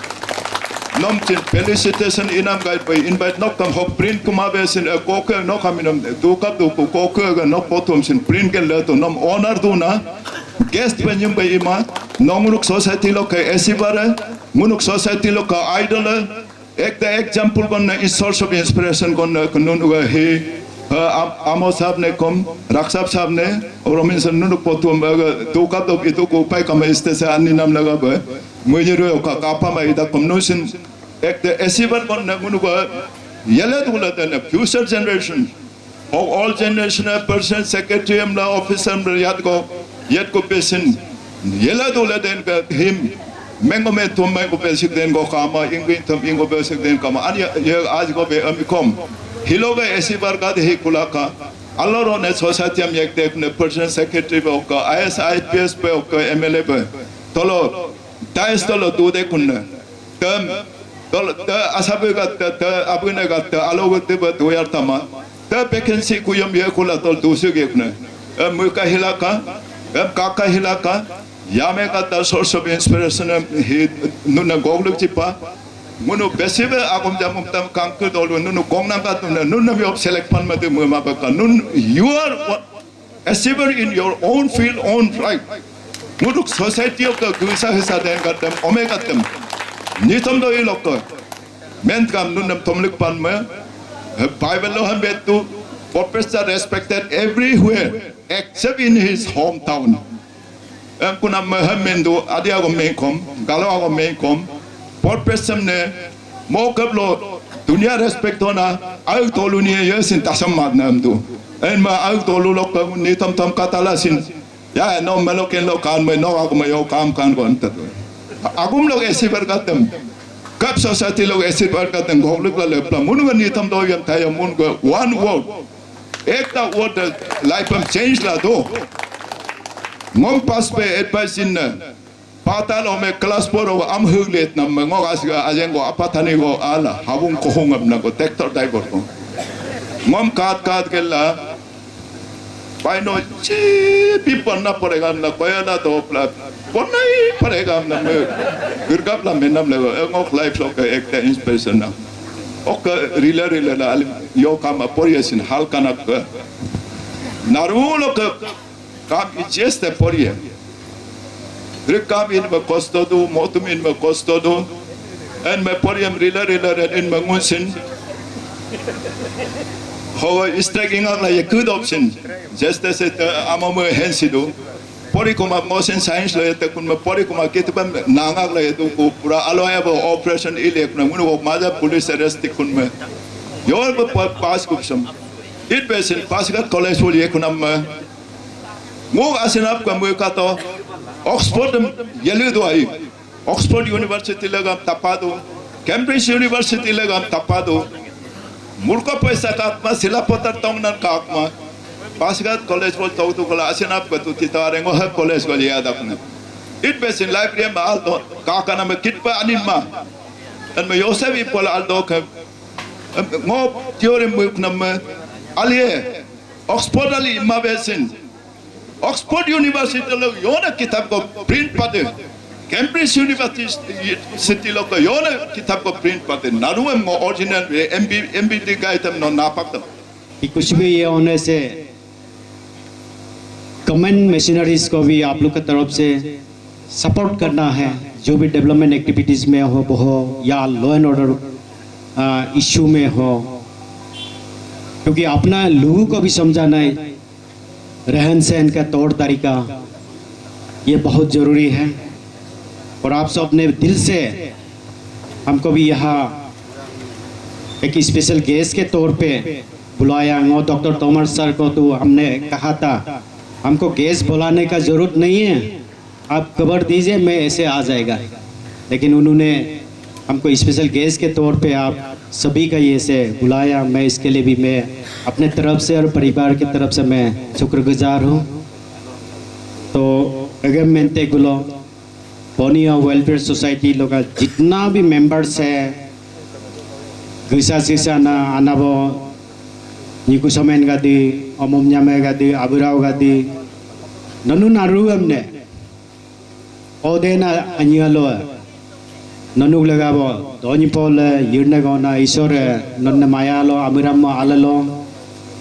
Speaker 6: nomtin felicitation inam guide by invite nok kam hok print kumabe sin koke nok kaminam dukap du koke ga nok potom sin print ke le to nom honor du na guest penyum by ima nomruk society lok esibar munuk society lok idol ekta example kon is source of inspiration kon nun he Amos साहब ने कम रक्षाब साहब ने और रोमिंसन नुनुक पोतुम दो का तो इतो को पाई कम इसते से अन्य नाम लगा बे मुझे रो का कापा में इधर कम नोशन एक तो ऐसी बात कौन न मुनुक येले तो बोलते हैं future generation all generation person secretary हमला ऑफिसर हमला याद को पेशन येले तो बोलते हैं का him mengo में तुम mengo पेशिक देन को कामा इंग्लिश तुम इंगो पेशिक देन कामा अन्य ये आज को बे अमिकम हिलोगा ऐसी बार का दे कुला का अल्लाह रो ने सोसाइटी में एक देख ने पर्सनल सेक्रेटरी पे ओका आईएस आईपीएस पे ओका एमएलए पे तलो दाइस तलो दो दे कुन्ने तम तलो त असाबे का त अबने का त अलोग ते ब 2000 तमा त वैकेंसी कुयम ये कुला तल दूसरे के ने मुका हिला का काका हिला का यामे का त सोर्स ऑफ इंस्पिरेशन ही नुना गोगलुक चिपा Munu besibe akum jamum tam kangku dolu nunu gongnam katu nunu biop select pan matu mabaka nun you are achiever in your own field own right munu society of the guisa hisa den katam omega tam nitam do ilokko men kam nunam tomlik pan me Bible lo ham betu prophets are respected everywhere except in his hometown kunam mendo adia go mekom galawa go mekom Porpesam ne mokablo dunia respect hona ayu tolu ni yesin tasamad namdu en ma ayu tolu lok ni tam katala sin ya no meloken lo kan me no agum yo kam kan gon tat agum log esi berkatem kap society log esi berkatem gogluk la lepla mun ni tam do yam tay mun go one word ekta word life am change la do mom pas pe advice in Patal ome kelas poro am huglet na mengo asga ajengo apatani go ala habung ko hongam na go tektor dai bor ko mom kat kella paino chi pipon na pore gan na koya na to Ponai paregam na me gergap la menam le ngok life lo ka ekta inspiration na ok rila la alim yo kama poriesin hal kana ka narulo ka kam jeste porie rekam in me kosto do motum in me kosto do en me poriem rila en me ngunsin how striking out like a good option just as it amamo hensido pori kuma motion science la te kun me pori kuma ke tbam nangak la tu ko pura aloya bo operation ilek na ngunu maza police arrest kun me yor bo pass kupsam it person pass ga college wol ye kunam mo asinap ka mo ka to Oxford yelu do ai Oxford University lagam tapado Cambridge University lagam tapado Murka paisa katma sila potar tongnan kakma Pasgat college wol tau tu kala asinap ka tu titare ngo ha college wol yad apna it besin library ma aldo kakana me kitpa anima an me yosevi pol aldo ka ngo theory mo nam alie Oxford ali ma besin Oxford University lo yona kitab ko print pade Cambridge University lo ko yona kitab ko print pade naruem mo original MBD का item no napak
Speaker 7: कि कुछ भी ये होने से comment machineries को भी आप लोग की तरफ से सपोर्ट करना है जो भी डेवलपमेंट एक्टिविटीज़ में हो या लॉ एंड ऑर्डर इशू में हो क्योंकि अपना लोगों को भी समझाना है रहन सहन का तौर तरीका ये बहुत ज़रूरी है और आप सब अपने दिल से हमको भी यहाँ एक स्पेशल गेस्ट के तौर पे बुलाया और डॉक्टर तोमर सर को तो हमने कहा था हमको गेस्ट बुलाने का ज़रूरत नहीं है आप खबर दीजिए मैं ऐसे आ जाएगा लेकिन उन्होंने हमको स्पेशल गेस्ट के तौर पे आप सभी का ये से बुलाया मैं इसके लिए भी मैं अपने तरफ से और परिवार की तरफ से मैं शुक्रगुजार हूँ तो अगर मेंटे गुलो पोनिया वेलफेयर सोसाइटी लोग का जितना भी मेंबर्स है गैसा ना आनाबो निकु समेन गादी अमुमnya me gadi abirau gadi nanu naru amne odena anyalo nanu lagabo doni pol yirna gona isore nonne mayalo amiram alalo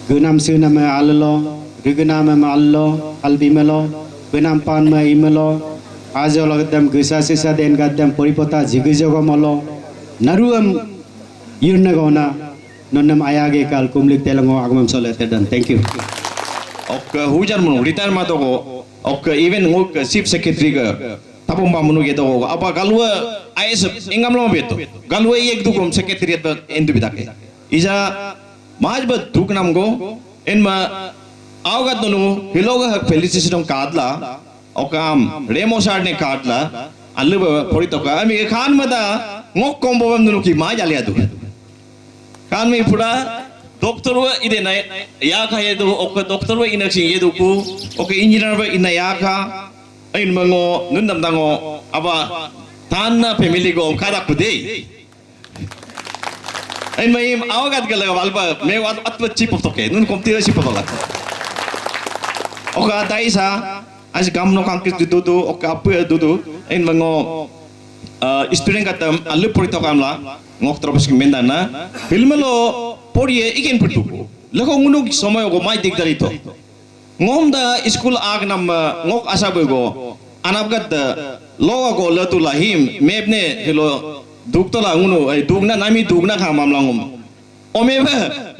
Speaker 7: gunam sunam alalo rigunam allo albimelo gunam pan ma imelo ajolo gadam gisa sisa den gadam poripota jigijogo molo naruam yirna gona nonnam ayage kal kumlik telango agmam solete dan thank you
Speaker 2: ok hujan mun retire ma to ok even ngok chief secretary ga tapom ba munu ge to apa galwa is ingam lo beto galwa ek du kom secretariat ba endu bitake ija maj ba duk nam go en ma awgat nu hiloga felicitation kadla okam remo sard ne kadla allu pori to ka ami khan ma da ngok kombo bam nu ki maj ali adu kan mi pura doktor wa ide na ya ka ye do ok doktor wa ina sing ye do ku ok engineer wa ina ya ka ain mango nundam dango aba tan na family go kada ku de ain mai awagat gala walba me atwa chip of toke nun komti chip of la oka daisa as gam no kan ki do ok apu do ain mango student katam allu pori to kamla ngok terus mendana filmelo porie igen pertuku lako ngunuk somay go mai dik darito ngomda school ag nam ngok asa go anabgat loga go latu lahim mebne hilo duktola ngunu ay dugna nami dugna khamam langom omebe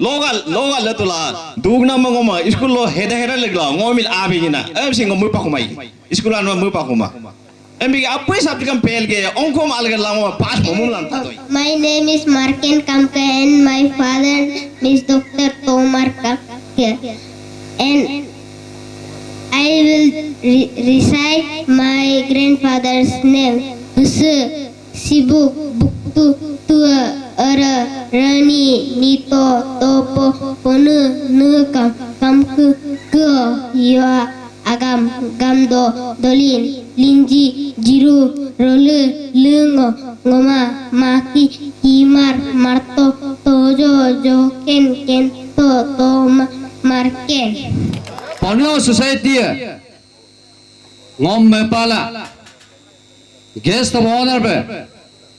Speaker 2: loga latu la dugna mangoma school lo heda legla ngomil abigina em singo mu pakumai school an mu pakuma embi apre sabdikam pelge onkom alga lamo pas momum lanta
Speaker 8: My name is Marken Kamke and my father is Dr. Tomar Kamke and I will recite my grandfather's name Sibu Buktu Tua Ara Rani Nito Topo Ponu Nukam Kamku Go Yua Agam Gamdo Dolin Linji Jiru Rolu Lungo Ngoma Maki Himar Marto Tojo Joken Kento Toma Marken
Speaker 9: Ponyo society ngom me pala guest of honor be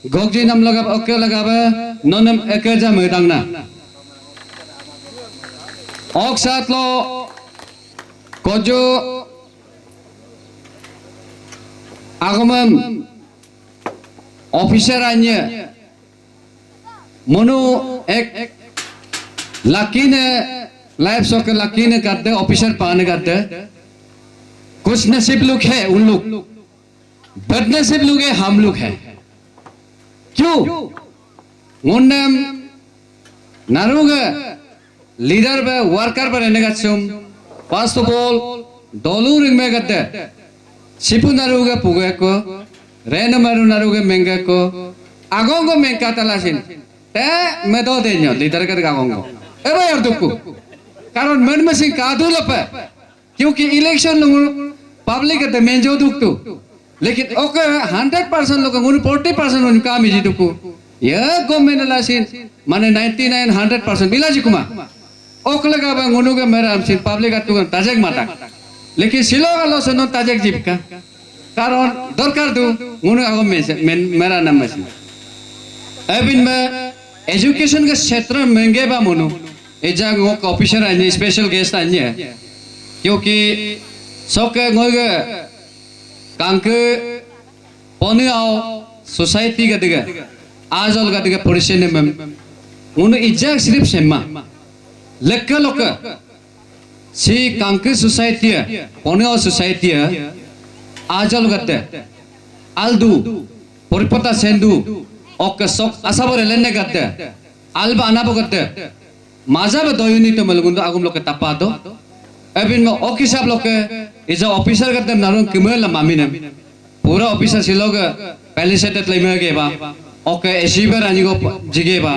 Speaker 9: gokji nam lagab okay lagabe nonem ekeja medangna ok satlo kojo agumam officer anya monu ek lakine life so के lucky ने करते officer पाने करते कुछ नसीब लोग है उन लोग बदनसीब लोग है हम लोग है क्यों उन्हें नारुगे लीडर पे वर्कर पे रहने का चुम फर्स्ट ऑफ ऑल डॉलू रिंग में करते सिपु नारुगे पुगे को रेन मारू नारुगे मेंगे को आगों को मेंगा तलाशिन ते मैं दो देन्यो लीडर कर आगों को ए भाई यार दुक्कू कारण मन में सिंह कादू लपे क्योंकि इलेक्शन लोग पब्लिक के मेन जो दुक्तू लेकिन ओके 100% लोग उन 40% उन काम ही दुक्कू यह गवर्नमेंट लासिन माने 99-100% बिलाजी कुमा ओके लगा बंग उन्हों के मेरा हमसिन पब्लिक का तुगन ताजेक माता लेकिन सिलो का लो सुनो ताजेक जीप का कारण दरकार दू उन्हों आगो में मेरा नाम में अबिन में एजुकेशन के क्षेत्र में महंगे बा मनु एजाग वो ऑफिसर आने स्पेशल गेस्ट आने क्योंकि सोके गोगे कांके पौने आओ सोसाइटी का दिगा आज अलग दिगा परिचय ने में उन्हें इजाग सिर्फ सेमा लेकर लोग सी कांके सोसाइटी है पौने आओ सोसाइटी है आज अलग दे आल्दू परिपता सेंदू ओके सोक असाबो रेलेने करते आल्बा अनाबो करते माजा बे दो यूनिट में लोगों आगुम लोग के तपा दो अबिन में ओके सब लोग के इज़ा ऑफिसर करते नारों किमेल मामी ने पूरा ऑफिसर सिलोग पहले से तक लेमें गए बा ओके एशिबर आनी को जिगे बा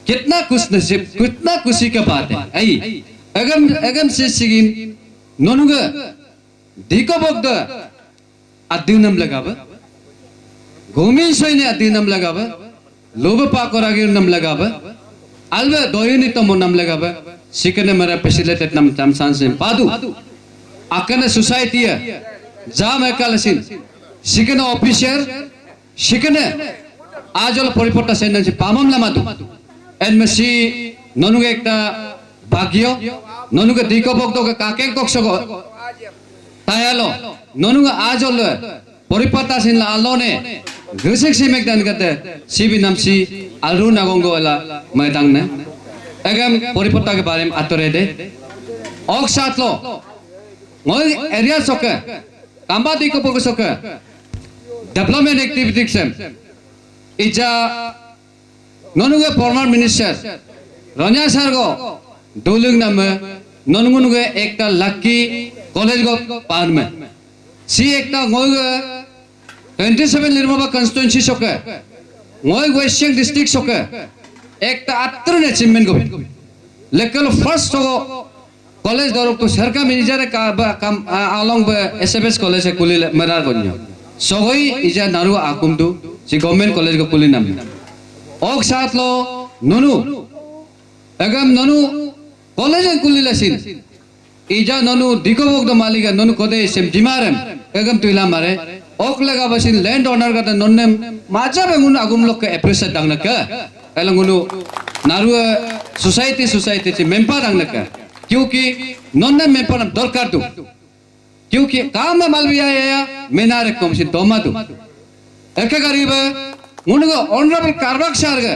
Speaker 9: कितना खुशी का बात है आई अगम से सिगिन नोनुगे दिको बग्द अद्युनम लगावे घूमी सोइने अद्युनम लगावे लोभ पाकोरागे नम लगावे अलवे दो यूनिट तो नम लगावे सिकने मेरा फैसिलिटेट नम तमसान से पादू अकने सोसाइटी है जाम एकलसिन सिकने ऑफिसर सिकने आजल परिपटा सेंडन से पामम लमादू एनमेसी ननुगे एकटा भाग्यो ननुगे दिको बग्दो के काकें कोक्सगो तायालो ननुगे आजल परिपटा सेन आलोने घुसिक सिमेक दान करते सीबी नामसी अलरू नागोंगो वाला मैदान ने अगम परिपता के बारे में आतरे दे औक साथ लो मोल एरिया सोके कांबादी को पोको सोके डेवलपमेंट एक्टिविटीज से इजा ननुगे फॉर्मर मिनिस्टर रंजा सर को डोलिंग नाम ननुगे एकटा लकी कॉलेज को पार में सी एकटा गोगे 27 लिरमोबा कंस्टिट्यूएंसी सोके मोय वेस्टिंग डिस्ट्रिक्ट सोके एक ता अत्र ने चिमन को लेकिन फर्स्ट तो कॉलेज दरो तो सरकार मैनेजर का काम अलोंग बे एसएफएस कॉलेज है कुली मरार कोन्यो सोगई इजा नारु आकुम दु सी गवर्नमेंट कॉलेज को कुली नाम ओक साथ लो ननु अगम ननु कॉलेज कुली लसिन इजा ननु दिको बोक दो मालिका ननु कोदे सेम जिमारम अगम तुइला मारे ओक लगा बसिन लैंड ओनर का नन्ने माचा बेंगुन आगुम लोग के एप्रिशिएट दांग नका एलंगुनु नारु सोसाइटी से मेंपा दांग नका क्योंकि नन्ने मेंपा दरकार दु क्योंकि काम में मालविया या मेनारे कमसी दोमा दु एक गरीब मुनुगो ऑनरेबल कारवाक शारगा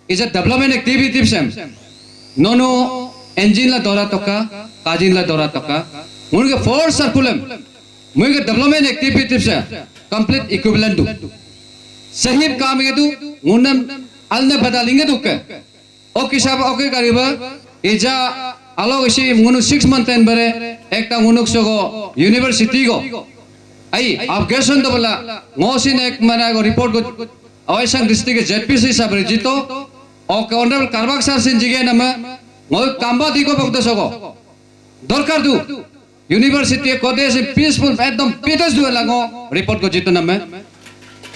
Speaker 9: is a development activity same नोनो इंजिन ला दौरा तका काजिन ला दौरा तका मुनुगो फोर सर्कुलम मुझे डेवलपमेंट एक्टिविटीज से कंप्लीट इक्विवेलेंट दु सही काम के दु मुन्नम अलने बदलिंगे दु के ओके सब ओके करीबा इजा अलग इसी मुनु 6 मंथ एन बरे एकटा मुनुक सगो यूनिवर्सिटी को आई अपग्रेशन तो बोला मोसिन एक मना को रिपोर्ट को अवैसंग डिस्ट्रिक्ट जेडपीसी सब रिजितो ओके ऑनरेबल कारवाक सर सिन जिगे नम मो कांबा दिको बक्तो सगो दरकार दु यूनिवर्सिटी कोदे से पीसफुल एकदम पीटस दुए लगो रिपोर्ट को जितो नमे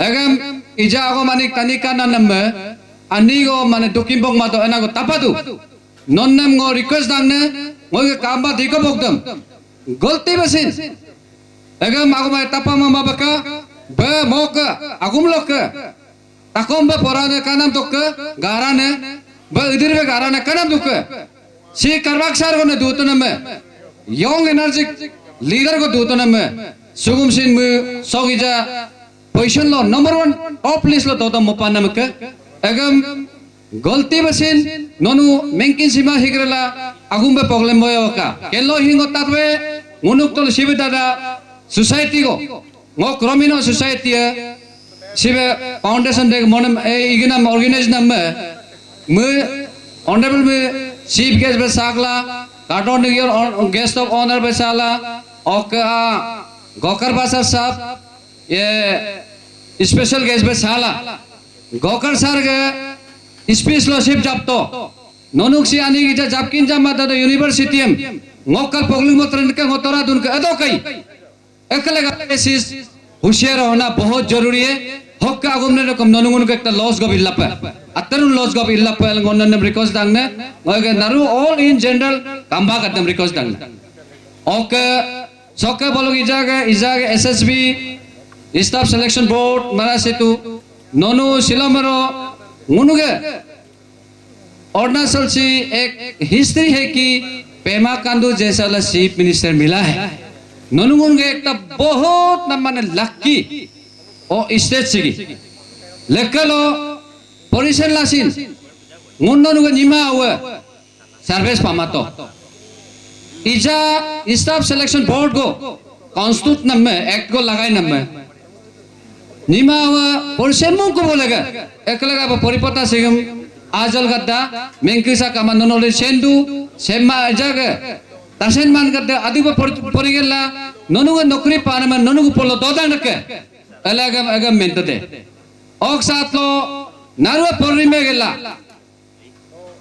Speaker 9: एगम इजा आगो मानिक तनिका न नमे अनिगो माने दुकिंबोक मातो एनागो तापादु नन्नम गो रिक्वेस्ट दांगने मोगे कामबा दिको बोकदम गलती बसिन एगम आगो माने तापा मामा बका be moka agum loka takom be porane kanam tokke garane be idir be garane kanam tokke si karbak sar ko ne dutana me young energetic leader ko dutana me sugum sin mu sogija position lo number 1 top list lo dota mopana me ke agam गलती बसिन ननु मेंकिन सीमा हिग्रला Agumbe problem होयो का केलो हिंगो तातवे मुनुक तो शिबे दादा society को ngो क्रमिनो society शिबे foundation दे मोन इगना ऑर्गेनाइजेशन में ऑनरेबल में चीफ गेस्ट बे सागला कार्टन नियर गेस्ट ऑफ ऑनर बे साला ओका गोकर बासा साहब ये स्पेशल गेस्ट बे साला गोकर सर के स्पेशलशिप जापतो नोनुक्सी आनी की जापकिन जामा दादा यूनिवर्सिटी एम ngokal pogling मोत्रन के ngotora दुन के अदो कई एकले गाइस होशियार होना बहुत जरूरी है हक का आगमने रकम ननुगुन के एक लॉस गब इल्ला पे अतरुन लॉस गब इल्ला पे गोनन रिक्वेस्ट दांगने ओके नारु ऑल इन जनरल कामबा कदम रिक्वेस्ट दांगने ओके सोके बोलोग इजागे एसएसबी स्टाफ सिलेक्शन बोर्ड मरा सेतु नोनु सिलोमरो मुनुगे अरुणाचल से एक हिस्ट्री है कि पेमा कांडू जैसा चीफ मिनिस्टर मिला है ननुगुनगे एक बहुत नमने लक्की ओ स्टेट सिगी लेकलो पोलिसन लासिन मुन्ननुगे निमा हुआ सर्विस पामातो इजा स्टाफ सिलेक्शन बोर्ड को कॉन्स्टिट्यूट नम्मे एक्ट को लगाई नम्मे निमा हुआ पोलिसन मुंको बोलेगा एकलगा परिपता सिगम आजल गद्दा मेंकिसा कामान नोले सेंदु सेमा जागे तासेन मान गद्दा आदिबो परिगेला ननुगो नौकरी पाने में ननुगो पोलो दोदान रखे अलगम अगम मेंटदे ओक साथलो नारुआ पोरी में गेला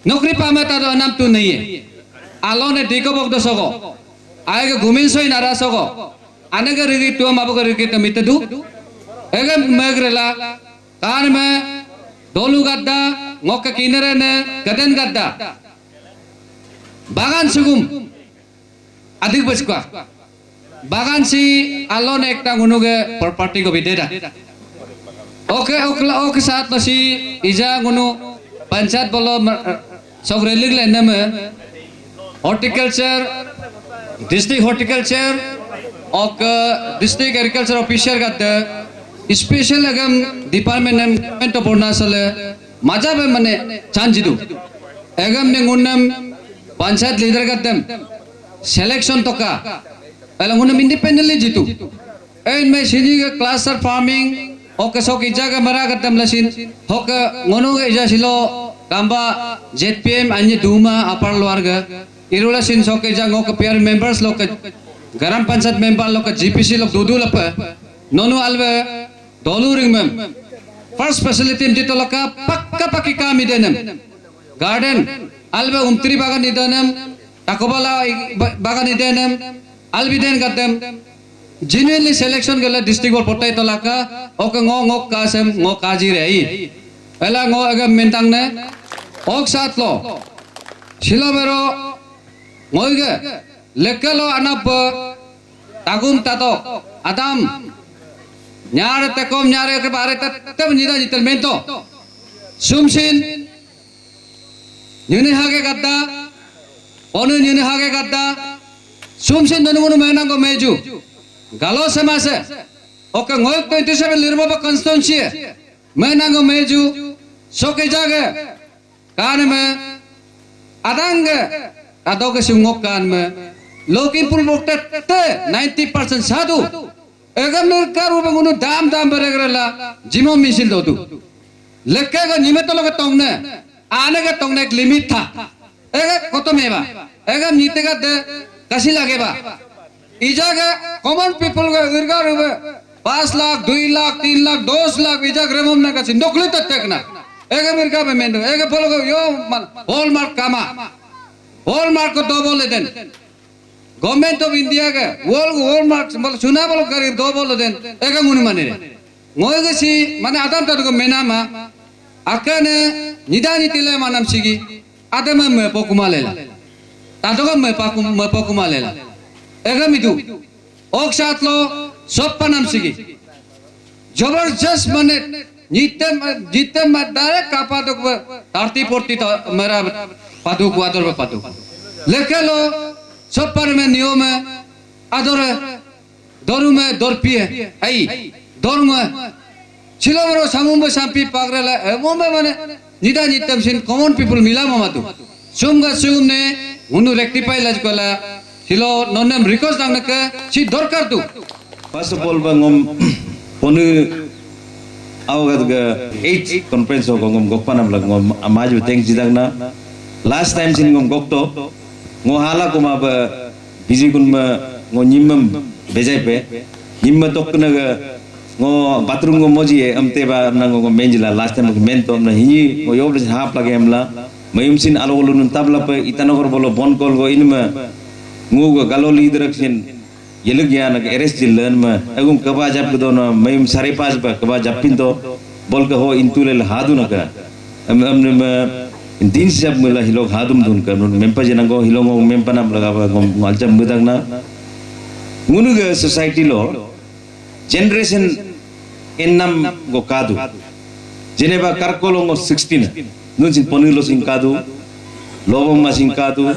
Speaker 9: नौकरी पामे ता नाम तू नहीं है आलो ने डिको बगदो सगो आएगा घुमिन सोई नारा सगो आने के रिगी तो माबो के रिगी तो मितदु एगम मेगरेला कान में दोलू गद्दा मोक किनरे ने गदन गद्दा बागान सुगुम अधिक बचका बागान सी आलो ने एकटा गुनुगे प्रॉपर्टी को बिदेदा ओके ओकला ओके साथ नसी इजा गुनु पंचायत बोलो सगरेलिग लेने में हॉर्टिकल्चर डिस्ट्रिक्ट हॉर्टिकल्चर और डिस्ट्रिक्ट एग्रीकल्चर ऑफिसर गद्दा special Agam department of Arunachal मजा बे मने चांजिदु अगम ने गुन्नम पंचायत लीडर गदम सिलेक्शन तो का पहले गुन्नम इंडिपेंडेंटली जीतु एन में सिनी के क्लास्टर फार्मिंग ओके सो की जगह मरा गदम लसिन होक गुनु के इजा सिलो कांबा जेपीएम अन्य दूमा अपर लोअर ग इरुला सिन सो के जगह के पेयर मेंबर्स लोग ग्राम पंचायत मेंबर लोग जीपीसी लोग दूदू लप नोनु अलवे डोलूरिंग में फर्स्ट फैसिलिटी में जितो लका पक्का पक्की काम इदेनम गार्डन अलवे उम्त्री बागान इदेनम ताकोबाला बागान इदेनम अलविदेन गदम जिन्हें सिलेक्शन गले डिस्ट्रिक्ट बोर्ड पट्टा इतो लका ओके ngो कासम ngो काजी रही एला ngो अगर मेंटांग ने ओक साथ लो शिलोमेरो ngोइगे लेकलो अनब तागुम तातो आदम न्यारे तकोम न्यारे के बारे तब निदा जितल मेंतो सुमसिन न्यूने हागे गद्दा ओनु न्यूने हागे गद्दा सुमसिन ननुगुनु मेना को मेजु गालो समासे ओके ngoy 27 लिरबा कंस्टिट्यूएंसी मेना को मेजु सोके जागे कान में अदंग अदो के सुंगो कान में लोकिनपुर बोक्टे 90% साधु एगम निर्कार वो बंगुनु दाम बरेगरला जिमो मिसिल दो तू लेके का निमित्त लोग तोंगने आने का तोंगने एक लिमिट था एगा कोतो मेवा एगम नीते का दे कसी लगे बा इजा के कॉमन पीपल का निर्कार हुए 5 लाख 2 लाख 3 लाख 10 लाख इजा ग्रेमम ना कसी नौकरी तक टेकना एगा निर्कार में मेंदो एगा बोलो यो हॉलमार्क कामा हॉलमार्क को दो बोले देन गवर्नमेंट ऑफ इंडिया के वर्ल्ड मार्क्स मतलब सुना बोलो करीब दो बोलो देन एका मुनि माने रे मोय गसी माने आदम तक मेनामा आकने निदानी तिले मानम सिगी आदम में पोकुमालेला तातो में पोकुमालेला एका मिदु ओक साथ लो सोप नाम सिगी जबरदस्त माने जीते मत डायरेक्ट कापा तो तारती पोरती तो मेरा पादु कुआदर में पादु लेके लो सब पर में नियम है आदर दोरू में दौर पिए आई दौर में चिलो मरो सामू में सांपी पागरे ला वो में माने निदा नित्यम सिन कॉमन पीपल मिला मामा तू सुम ने उन्हें रेक्टिफाई लाज कोला चिलो नॉनम रिक्वेस्ट दांग के ची दौर कर तू
Speaker 10: First of all, bangom ponu awgat ga 8 conference ho gom gokpanam lag ngom amaju thanks jidagna last time sin ngom gokto ngo hala kuma ba busy kun ma ngo nimmam bejai pe nimma tokkna ga ngo bathroom ngo moji amte ba na ngo menjila last time men to na hi ngo yob hap lage amla mayum sin alolun tabla pe itanogor bolo bon kol go inma ngo ga galoli direction ये गया ना arrest जिल्लन में अगुम कबा जब के दोनों मैं सारे पास पर कबा जब पिन तो बोल के हो इंतुले हादू ना का हमने में दिन से जब मिला हिलोग हादुम दून कर मेंपा जना को हिलोग मेंपा नाम लगा पर मालचम बुदाग ना मुनु के सोसाइटी लो जनरेशन इन नाम को कादू जिन्हें बा करकोलो को 16 नुन सिंह पनीलो सिंह कादू लोबों में सिंह कादू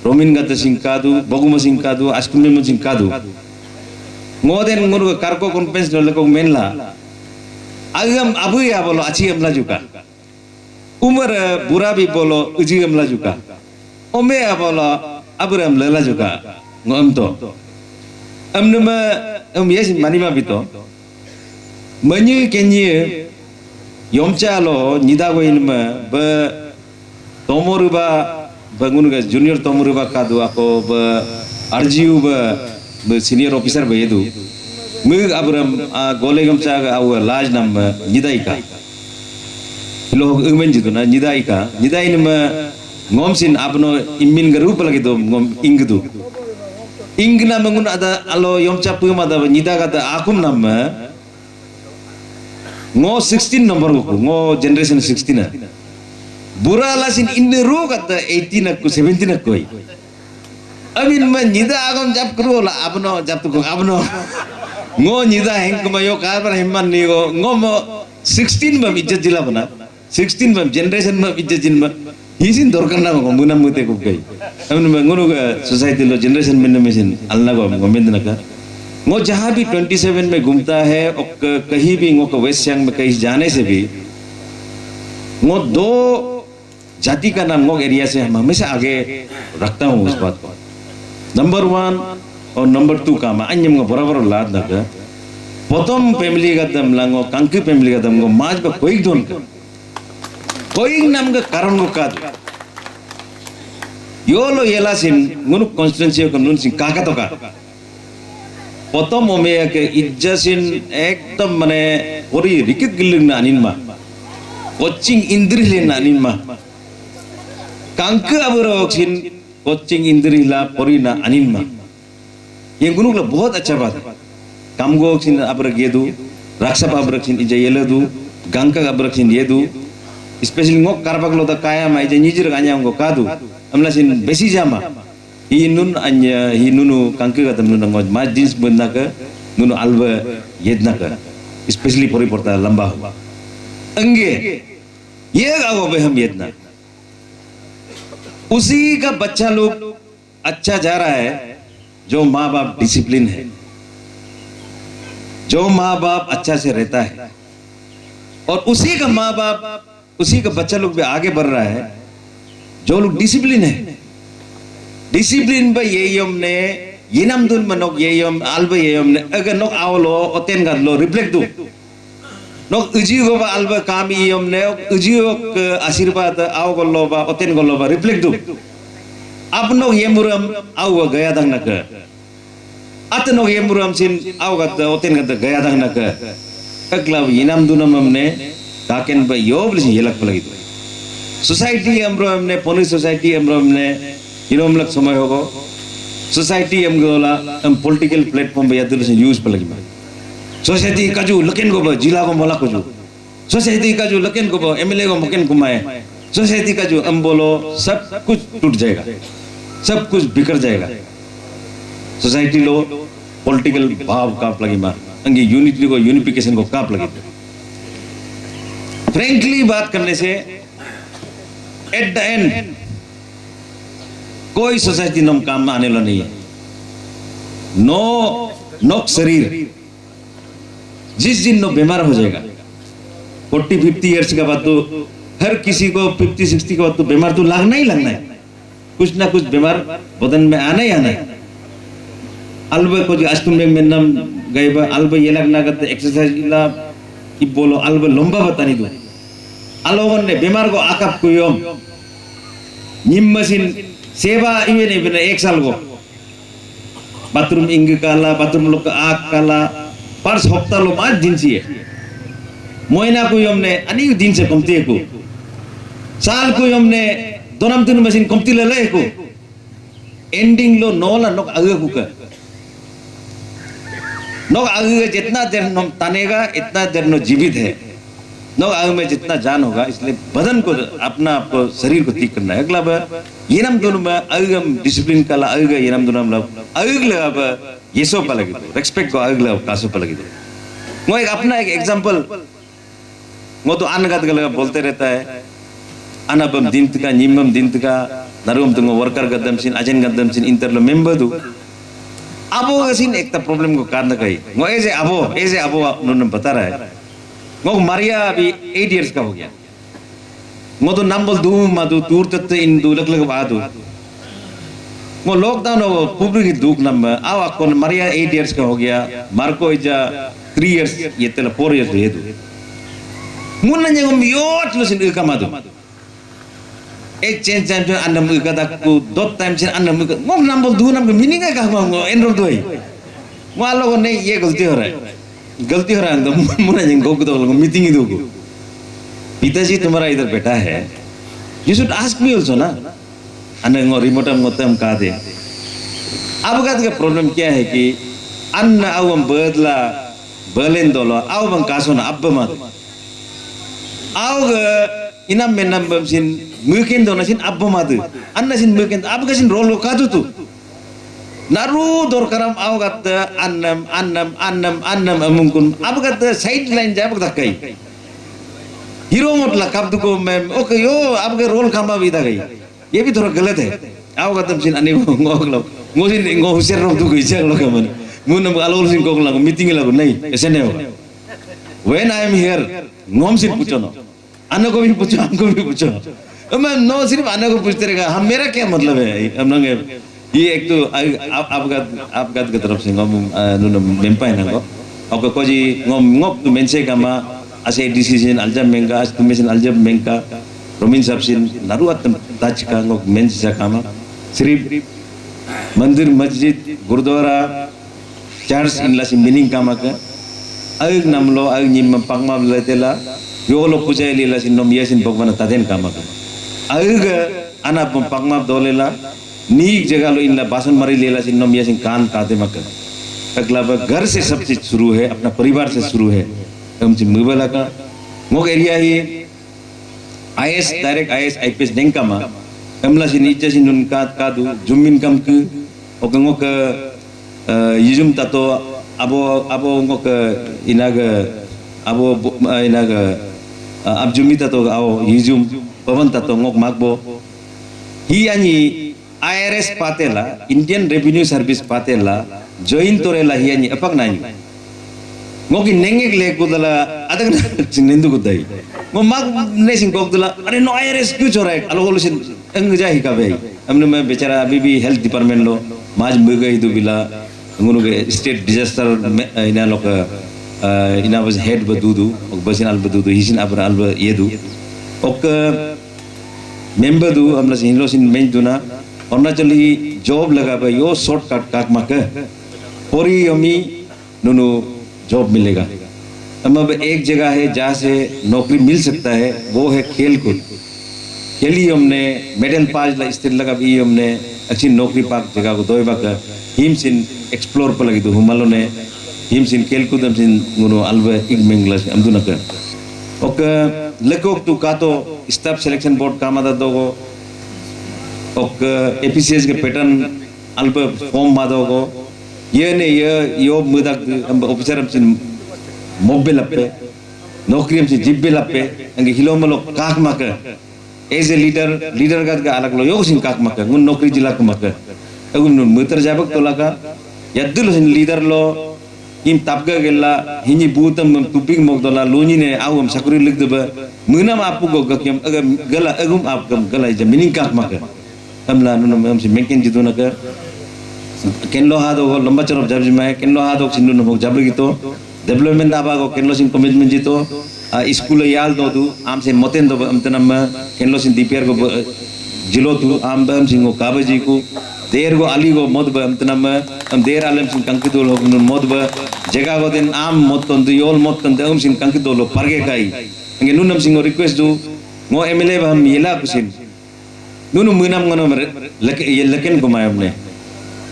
Speaker 10: रोमिन गते सिंकादु बगुमा सिंकादु आस्कुमेम सिंकादु मोदेन मुरु कारको कॉन्फ्रेंस लको मेनला अगम अबु या बोलो अच्छी अमला जुका उमर बुरा भी बोलो उजी अमला जुका ओमे या बोलो अबुरम लला जुका ngom to amnuma yes manima bito manyu kenye yomcha lo nidago inma ba tomoruba bangun ga junior tomuru ba kadu ako ba RGU ba senior officer ba yedu mig abram golegam cha ga aw laj nam nidaika lo ngmen jitu na nidaika nidain ma ngomsin abno immin ga rup lagi do ngom ingdu ingna mangun ada alo yomcha pu ma da nidaga ta akum nam ngo 16 number ko ngo generation 16 na बुरा लासिन इन रोग आता 18 को 17 कोई अब इनमें निदा आगम जब करो ला अपनो जब तो अपनो ngो निदा हेंग को मयो कार पर हिम्मत नहीं को ngो मो 16 में इज्जत जिला बना 16 में जनरेशन में इज्जत जिन में हिसिन दौर करना को मुना मुते को गई अब इनमें ngो का सोसाइटी लो जनरेशन में मिशन अल्लाह को गमेंद न का ngो जहाँ भी 27 में घूमता है और कहीं भी ngो को वेस्ट सियांग में कहीं जाने से भी ngो दो जाति का नाम ngok एरिया से हम हमेशा आगे रखता हूँ उस बात को नंबर 1 और नंबर 2 का मैं अन्यम को बराबर लाद नका प्रथम फैमिली का दम लांगो कंकी फैमिली का दम को माज पर कोई दोन का कोई नाम का कारण को काद यो लो येला सिन मुनु कॉन्स्टिट्यूएंसी को नुन सिन काका तो का प्रथम ओमे के इज्जत सिन एकदम मने ओरी रिकित गिलिंग ना अनिन मा कोचिंग इंद्री ले ना अनिन मा कांके अबरोक्सिन कोचिंग इंद्रिला परिना अनिमा ये गुनुगला बहुत अच्छा बात है कामगोक्सिन अबरक येदु रक्षा अबरक्सिन इजे येलेदु गांका अबरक्सिन येदु specially ngok karbak lo da kaya ma ije nyijir ganya ngo kadu amlasin besi jama hinun anya hinunu kankhe ga tamnu ngo ma jeans bunda ka nunu alba yedna ka specially पूरी पड़ता है लंबा हुआ अंगे ये गाँव में हम यत्न उसी का बच्चा लोग अच्छा जा रहा है जो माँ बाप डिसिप्लिन है, जो माँ बाप अच्छा से रहता है और उसी का माँ बाप उसी का बच्चा लोग भी आगे बढ़ रहा है जो लोग डिसिप्लिन है। डिसिप्लिन पे ये हमने ये नाम दून मनोक ये हम आल्बे ये हमने अगर नोक आवलो ओतेन कर लो रिफ्लेक्ट दो नोक उजियो बा आल्बे काम ये हमने उजियो आशीर्वाद आओ कर लो बा ओतेन कर लो बा रिफ्लेक्ट दो अब नोक ये मुरम आओ गया दंग नक अत नोक ये मुरम सिन आओ कर ओतेन कर गया दंग नक अगला ये नाम दून हमने ताकन पे योब लिसी ये लग पलगी सोसाइटी हमने पुलिस सोसाइटी हमने ये हम लग समय होगा सोसाइटी हम गोला हम पॉलिटिकल प्लेटफॉर्म पे यादुल से यूज पर लगी सोसाइटी का जो लकिन को जिला को मोला को जो सोसाइटी का जो लकिन को एमएलए को मकिन कुमाए सोसाइटी का जो हम बोलो सब कुछ टूट जाएगा, सब कुछ बिखर जाएगा। सोसाइटी लो पॉलिटिकल भाव का लगी मां अंगे यूनिटी को यूनिफिकेशन को काप लगे फ्रेंकली बात करने से एट द एंड कोई सोसाइटी नम काम में आने लो नहीं है नो नोक शरीर जिस दिन नो बीमार हो जाएगा 40-50 इयर्स के बाद तो हर किसी को 50-60 के बाद तो बीमार तो लगना ही लगना है कुछ ना कुछ बीमार बदन में आना ही आना है अल्बे को जो अष्टम में नाम गए बा अल्बे ये लगना करते एक्सरसाइज इला कि बोलो अल्बे लंबा बता नहीं दो अलोगन ने बीमार को आकप को योम निम मशीन सेवा इवे नहीं बना 1 साल को बाथरूम इंग काला बाथरूम लोग आग काला पर हफ्ता लो 5 दिन से मोइना को हमने अनेक दिन से कमती को साल को हमने दोनम तीन मशीन कमती ले ले को एंडिंग लो नोला नोक आगे को का नोक आगे जितना देर नम तानेगा इतना देर नो जीवित है नोक आगे में जितना जान होगा इसलिए बदन को अपना आपको शरीर को ठीक करना है अगला ये नाम दोनों में आगे हम डिसिप्लिन काला आगे ये नाम दोनों हम लोग आगे लगा ये सो पलगी दो रेस्पेक्ट को आगे लगा कासो पलगी दो वो एक अपना एक एग्जांपल वो तो अनगत गलगा बोलते रहता है अनबम दिंत का निम्बम दिंत का नरुम तुंग वर्कर गदम सिन अजन गदम सिन इंटरलो मेंबर दो अबो गसिन एक ता प्रॉब्लम को कारण कही वो ऐसे अबो उन्होंने बता रहा है वो मारिया अभी 8 इयर्स का हो गया वो तो नाम बोल दूं मादू दूर तक इन दू लग बादू वो लॉकडाउन हो पूरी की दुख नंबर आओ आपको मारिया 8 इयर्स का हो गया मार्को इजा 3 इयर्स ये तेला 4 इयर्स ये दो मुन्ना ने हम योट लो सिन का मादू एक चेंज टाइम जो अन्नम का तक दो टाइम से अन्नम वो नाम बोल दूं नाम मीनिंग है का वो एनरोल दो ही वो लोगों ने ये गलती हो रहा है तो मुन्ना ने गो को तो मीटिंग ही दो पिताजी तुम्हारा इधर बैठा है you should ask me also ना अन्य रिमोट हम कहा दे अब का प्रॉब्लम क्या है कि अन्न आवम बदला बलेन दोलो आवम कासो ना अब मत आव इनम में नंबर सिन मुकिन दोना सिन अब मत अन्न सिन मुकिन अब का सिन रोल का तू नारू दौर करम आव का अन्नम अमुकुन अब का साइड लाइन जाब तक कई हीरो मोटला कब दुको मैं ओके यो आपके रोल खामा भी था गई ये भी थोड़ा गलत है आओ तुम सिन अने ngok ngosin ngo huser ro du gisa lo kaman mun alol sin kok lagu meeting lagu नहीं ऐसे नहीं होगा when I am here ngom sin पूछो ना अन्य को भी पूछो हमको भी पूछो मैं नो सिर्फ अन्य को पूछते रहेगा हम मेरा क्या मतलब है हम लोग ये एक तो आपका की तरफ से ngom नुन मेंपाई ना को आपको Cozi ngom tu mense kama ase decision aljam menga as tumesin aljam menga romin sabsin naru atam taj ka ngok mense sa kama सिर्फ मंदिर मस्जिद गुरुद्वारा चर्च इनला से मीनिंग कामा का अग नमलो अग निम पगमा लेतेला योलो पूजा लीला सिन नम यसिन भगवान तदेन कामा का अग अना पगमा दोलेला नी जगह लो इनला बासन मरी लीला सिन नम यसिन कान काते मक अगला घर से सब चीज शुरू है अपना परिवार से शुरू है हम से मुबला का मोग एरिया ही आईएस डायरेक्ट आईएस आईपीएस डेंकामा हमला सिन इच्चा सिन उनका कादू जुमिन कम के ओकंगो के यजुम तातो अबो उनको के इनाग अबो इनाग अब जुमी तातो आओ यजुम पवन तातो ngok magbo hi ani IRS patela Indian Revenue Service patela join torela hi ani apak nani ngoki nengek le kudala adak nindu kudai mo mag nesin kokdula अरे नो IRS क्यों चोरा है अलग अलग सिन अंगजा ही का भाई हमने मैं बेचारा अभी भी हेल्थ डिपार्टमेंट लो माज मुगई दो बिला उन्होंने के स्टेट डिजास्टर इना लोग इना बस हेड बदूदू और बसिन अल बदूदू हिसिन अबर अल ये दो और मेंबर दो हमला सिन लो सिन मेन दुना अरुणाचली जॉब लगा भाई यो शॉर्टकट काक मक पूरी अमी नुनु जॉब मिलेगा अब एक जगह है जहाँ से नौकरी मिल सकता है वो है खेल कूद खेली हमने मेडल पाज ला स्थिर लगा भी हमने अच्छी नौकरी पाक जगह को दोई बाक हिम सिन एक्सप्लोर पर लगी तो हुमालो ने हिम सिन खेल कूद हम सिन गुनो अल्वे इग मंगलास हम दुना कर ओक लेकोक तू का तो स्टाफ सिलेक्शन बोर्ड काम आता दोगो ओक एपीसीएस के पैटर्न अल्वे फॉर्म मादोगो ये ने यो मुदाक ऑफिसर हम सिन मोबाइल पे नौकरी हम सिन जिब्बे पे अंगे हिलो मलो काक माके एज ए लीडर का अलग लो यो सिन काक माके गुन नौकरी जिला को माके अगुन मुतर जाबक तो लगा यद्दुल सिन leader low im tapga gella hini butam tuping mogdola luni ne awam sakuri ligdeba munam apu go gakyam agam gala agum apgam gala ja miningkak maka amla nunam am si menken jiduna ka kenlo hado go lamba chorop jabji mai kenlo hado sindu no jabri gito development aba go kenlo sin commitment jito school yal do du am se moten do am tanam kenlo sin dpr go jilo tu am bam singo kabaji ko देर गो आली गो मत बम तनम हम देर आलम सिन कंकितोल हो मत ब जगह गो दिन आम मत तन योल मत तन हम सिन कंकितोल हो परगे काई अंगे नुनम सिंग रिक्वेस्ट दु मो एमएलए हम येला कुसिन नुनु मुनम गनो लके ये लकेन को माय हमने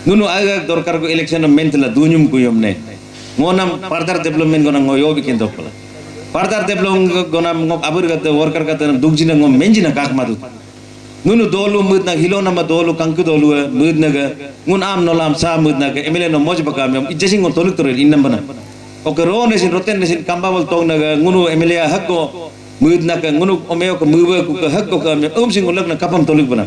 Speaker 10: नुनु आगा दरकार को इलेक्शन मेंटला दुनुम को हमने मो नम फर्दर डेवलपमेंट गनो ngो यो बिकेन दोपला फर्दर डेवलपमेंट गनो ngो अबर गते वर्कर गते दुगजिना ngो मेंजिना काक मादु nunu dolu mudna hilo nama dolu kanku dolu mudna ga ngun am nolam sa mudna ga emele no moj baka am ijesi ngon toluk torel innam bana oke ro ne sin roten ne sin kamba bol tong na ga ngunu emele hakko mudna ga ngunu omeo ko muba ku ka hakko ka am sin ngolak na kapam toluk bana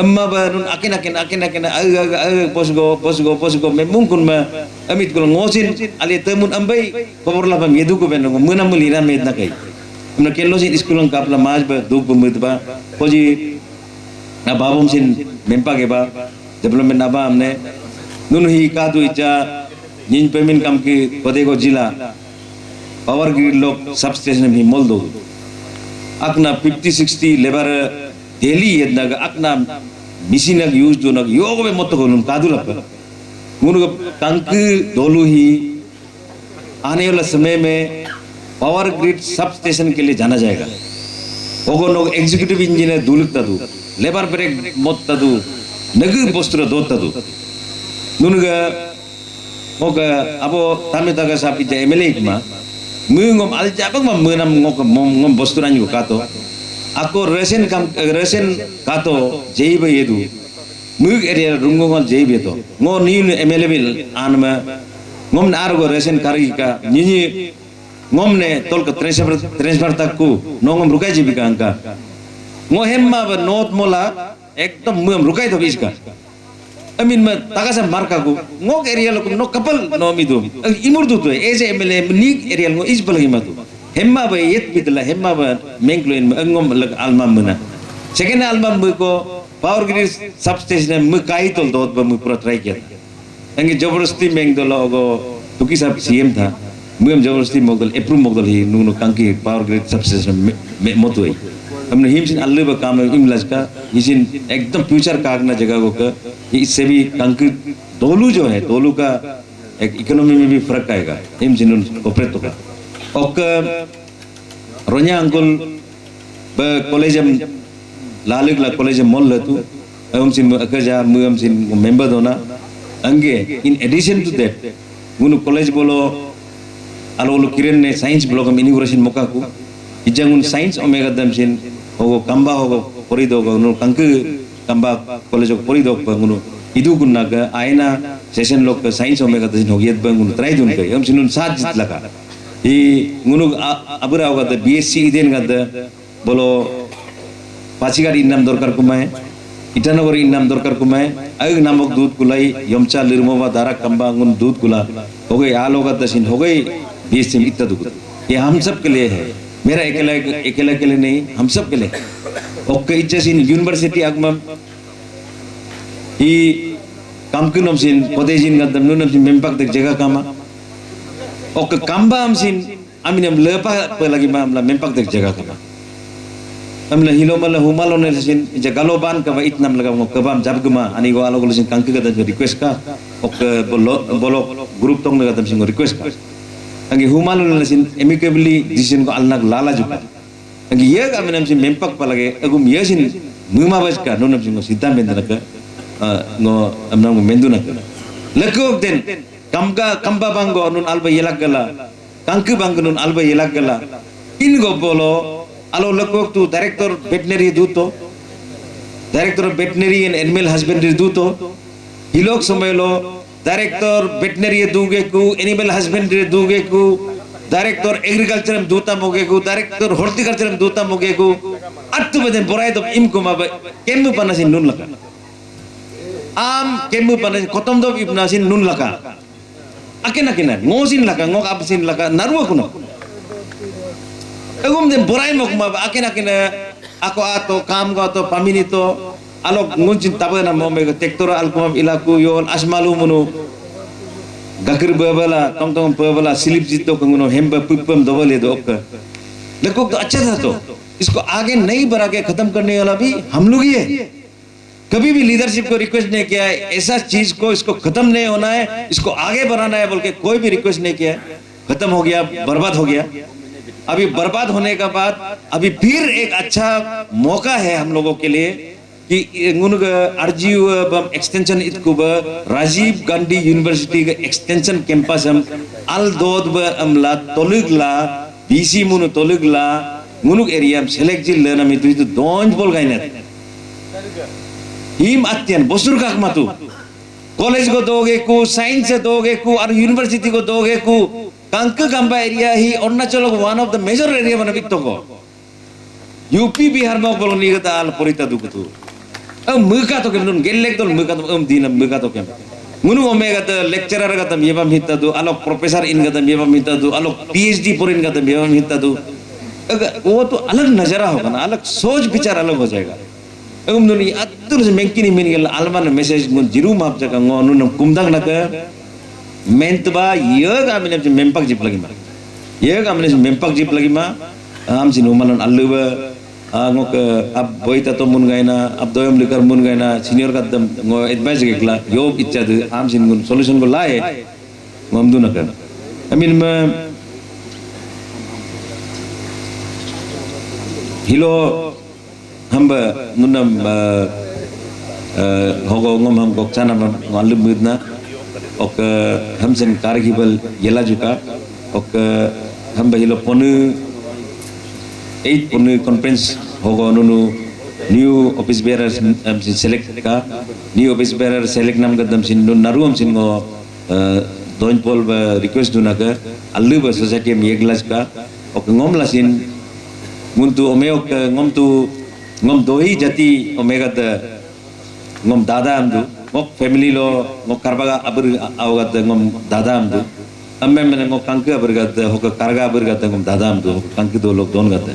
Speaker 10: amma ba nun akin aga posgo me mungkun ma amit ko ngosin ali temun ambai babor la bam yedu ko ben munam mulina medna kai amna kello sin iskulon kapla maj ba duk mudba poji ना बाबूम सिन मेंपा के बा development ना बा हमने नुन ही का तो इच्छा जिन पेमेंट कम की पदे को जिला पावर ग्रिड लोग सब स्टेशन में मोल दो अकना 50-60 लेबर डेली ये ना अकना मिशीन का यूज़ जो ना योग में मत को नुन कादू लगा नुन को टंक दोलू ही आने वाला समय में पावर ग्रिड सब स्टेशन के लिए जाना जाएगा ओगो लोग एग्जीक्यूटिव इंजीनियर दूलकता दू लेबर ब्रेक मोत्ता दू नगु पोस्टर दोत्ता दू नुनगा ओगा अबो तामेता का सापि जे एमएलए मा मुंगम आल जाबक मा मुनम ngom पोस्टर आनी कातो ako रेशन कातो जेइबे येदू मुग एरिया रुंगोल जेइबे तो ngो नीन एमएलए बिल आनमा ngom नारगो रेशन कारी का निनी ngom ne tol ka transfer tak ku nongom rukai jibika angka ngo hemma ba not mola ekdom mum rukai to iska amin ma tagasa marka ku ngo area lo no kapal no midu imur du to eze mele ni area ngo is balagi matu hemma ba yet bidla hemma ba mengloin ngom almam mena second album ko power grid substation mu kai tol dot ba mu pura try kiya ange jabarasti meng do logo tuki sab cm tha मुझे जबरदस्ती Mughal approve Mughal ही नुनु कंकी power grid substation में मत हुई हमने हिमसिन अल्ले बा काम इमलाज का इसिन एकदम फ्यूचर कागना जगह को का इससे भी कंकी दोलू जो है दोलू का एक इकोनॉमी में भी फर्क आएगा हिमसिन ऑपरेट होगा और रोन्या अंकुल ब कॉलेज में लालिक ला कॉलेज में मॉल लतु हमसिन अकजा मुझे मेंबर दोना अंगे इन एडिशन टू दैट मुनु कॉलेज बोलो आलो किरण ने साइंस ब्लॉक में इनॉग्रेशन मौका को इजंगुन साइंस ओमेगा दमसिन होगो कंबा होगो परिदो नु कंक कंबा कॉलेज को परिदो बंगुनु इदु गुन्नागा आयना सेशन लोग साइंस ओमेगा दसिन होगियत बंगुनु ट्राई दुन के हम सिनुन साथ जित लगा ई गुनु अबरा होगा द बीएससी इदेन गद बोलो पाचिगार इनाम दरकार कुमाय इटानगर इनाम दरकार कुमाय अग नामक दूध कुलाई यमचा लिरमोवा दारा कंबा गुन दूध कुला हो गई आल होगा दसिन हो गई बीएससी इतना दुख ये हम सब के लिए है मेरा अकेला के लिए नहीं हम सब के लिए ओके इच्छासीन यूनिवर्सिटी आगमन ई कामकुन हमसिन पदेजिन गदम नुन हमसिन मेंपाक तक जगह कामा ओके कामबा हमसिन आमिन हम लेपा पे लगी मा हमला मेंपाक तक जगह कामा हमला हिलो मला हुमालो ने सिन जगालो बान का इतना लगा मो कबाम जबगमा अनि गो आलो गोलिसिन कांके गद रिक्वेस्ट का ओके बोलो ग्रुप तंग गदम सिन रिक्वेस्ट का अंगे हुमालो ने सिन एमिकेबली डिसीजन को अलना लाला जुका अंगे ये का मैंने सिन मेंपाक पलगे अगुम ये सिन मुमा बस का नो नम सिद्धा मेंदन का no amna menduna lekok den kamba bango nun alba yelagala kanku bango nun alba yelagala in go bolo alo lekok tu director veterinary duto director of veterinary and animal husbandry duto hilok samay lo director veterinary दूगे को animal husbandry दूगे को director agriculture में दूता मोगे को director horticulture में दूता मोगे को अत्तु बदन बोराय तो इनको मा केमु पनासिन नुन लका आम केमु पनासिन कोतम दो इपनासिन नुन लका akin ngosin laka ngok absin laka naruwa kuno egum den borai mok ma akin ako ato kam go to pamini to alok nguncin tabana mo me tektora alkum ilaku yol asmalu munu gakir babala tong babala silip jito kunguno hemba pupam dobale do ok देखो तो अच्छा था तो इसको आगे नहीं बढ़ा के खत्म करने वाला भी हम लोग ही है कभी भी लीडरशिप को रिक्वेस्ट नहीं किया है ऐसा चीज को इसको खत्म नहीं होना है इसको आगे बढ़ाना है बोल के कोई भी रिक्वेस्ट नहीं किया है खत्म हो गया बर्बाद हो गया अभी बर्बाद होने के बाद अभी फिर एक अच्छा मौका है हम लोगों के लिए कि आरजीयू एक्सटेंशन इतकुब राजीव गांधी यूनिवर्सिटी का एक्सटेंशन कैंपस हम अल दोद हमला तोलुगला बीसी मुनु तोलुगला मुनुक एरिया सेलेक्ट जिल लेना में तो दोंज बोल गए ना हिम अत्यन बसुर का मातु कॉलेज को दोगे को साइंस से दोगे को और यूनिवर्सिटी को दोगे को कांक कंबा एरिया ही Arunachal one of the major area बना बिकतो को यूपी बिहार में बोल नहीं करता आल परिता दुकुतु मुका तो केम गेलेक तो मुका तो दिन मुका तो केम मुनु ओमेगा तो लेक्चरर का तम येबम हिता दु आलो प्रोफेसर इन का तम येबम हिता दु आलो पीएचडी पर इन का तम येबम हिता दु वो तो अलग नजरा होगा ना अलग सोच विचार अलग हो जाएगा एगम दुनी अत्तुर से मेंकिनी मिनगल अलमान मैसेज मुन जिरु माप जका ngonu nam kumdang nak mentba yeg amine mempak jip lagi ma yeg amine mempak jip lagi ma am sin umalan alluba ngok ab boita to mun gaina ab doyam likar mun gaina senior kadam ngo advice gekla yob ichad am sin gun solution ko lae ngomdu nak amin ma hilo hamba munam hogo ngom ham gok chana ngalum midna ok hamsen kargibal yela juga ok hamba hilo ponu 8 ponu conference hogo nunu new office bearers select ka new office bearer select nam gadam sin naruam sin ngo doin pol request duna ka allu ba society me eglas ka ok ngom lasin muntu omeok ngom tu ngom doi jati omega the ngom dada amdu ngok family lo ngok karbaga abur awgat ngom dada amdu amme mene ngok kanke aburgat hok karga aburgat ngom dada amdu kanke दो लोग दोन गाते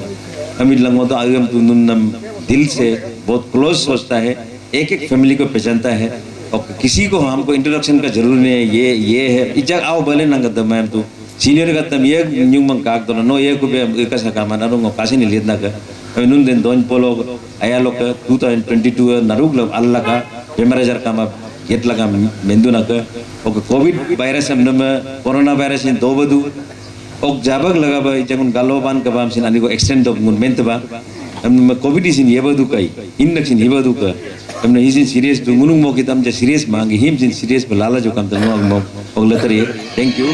Speaker 10: अमित लंगो तो आगे हम तो नम दिल से बहुत क्लोज सोचता है एक एक फैमिली को पहचानता है और किसी को हमको इंट्रोडक्शन का जरूर नहीं है ये है इजाक आओ भले ना गद्दा मैं तो सीनियर गद्दा ये न्यू मंग काग तो नो ये को भी एक ऐसा काम ना रोंगो कासे नहीं लेतना का nun den don polo aya lok 2022 narug lok alla ka bemarajar kama yet laga menduna ka ok covid virus am nama corona virus in dobadu ok jabag laga ba jangun galoban ka bam sin ani ko extend dog mun mentba am covid is in yebadu kai innaction yebadu ka am na isin serious du munung mo kitam ja serious mangi him sin serious balala jo kam tan mo ok latari thank you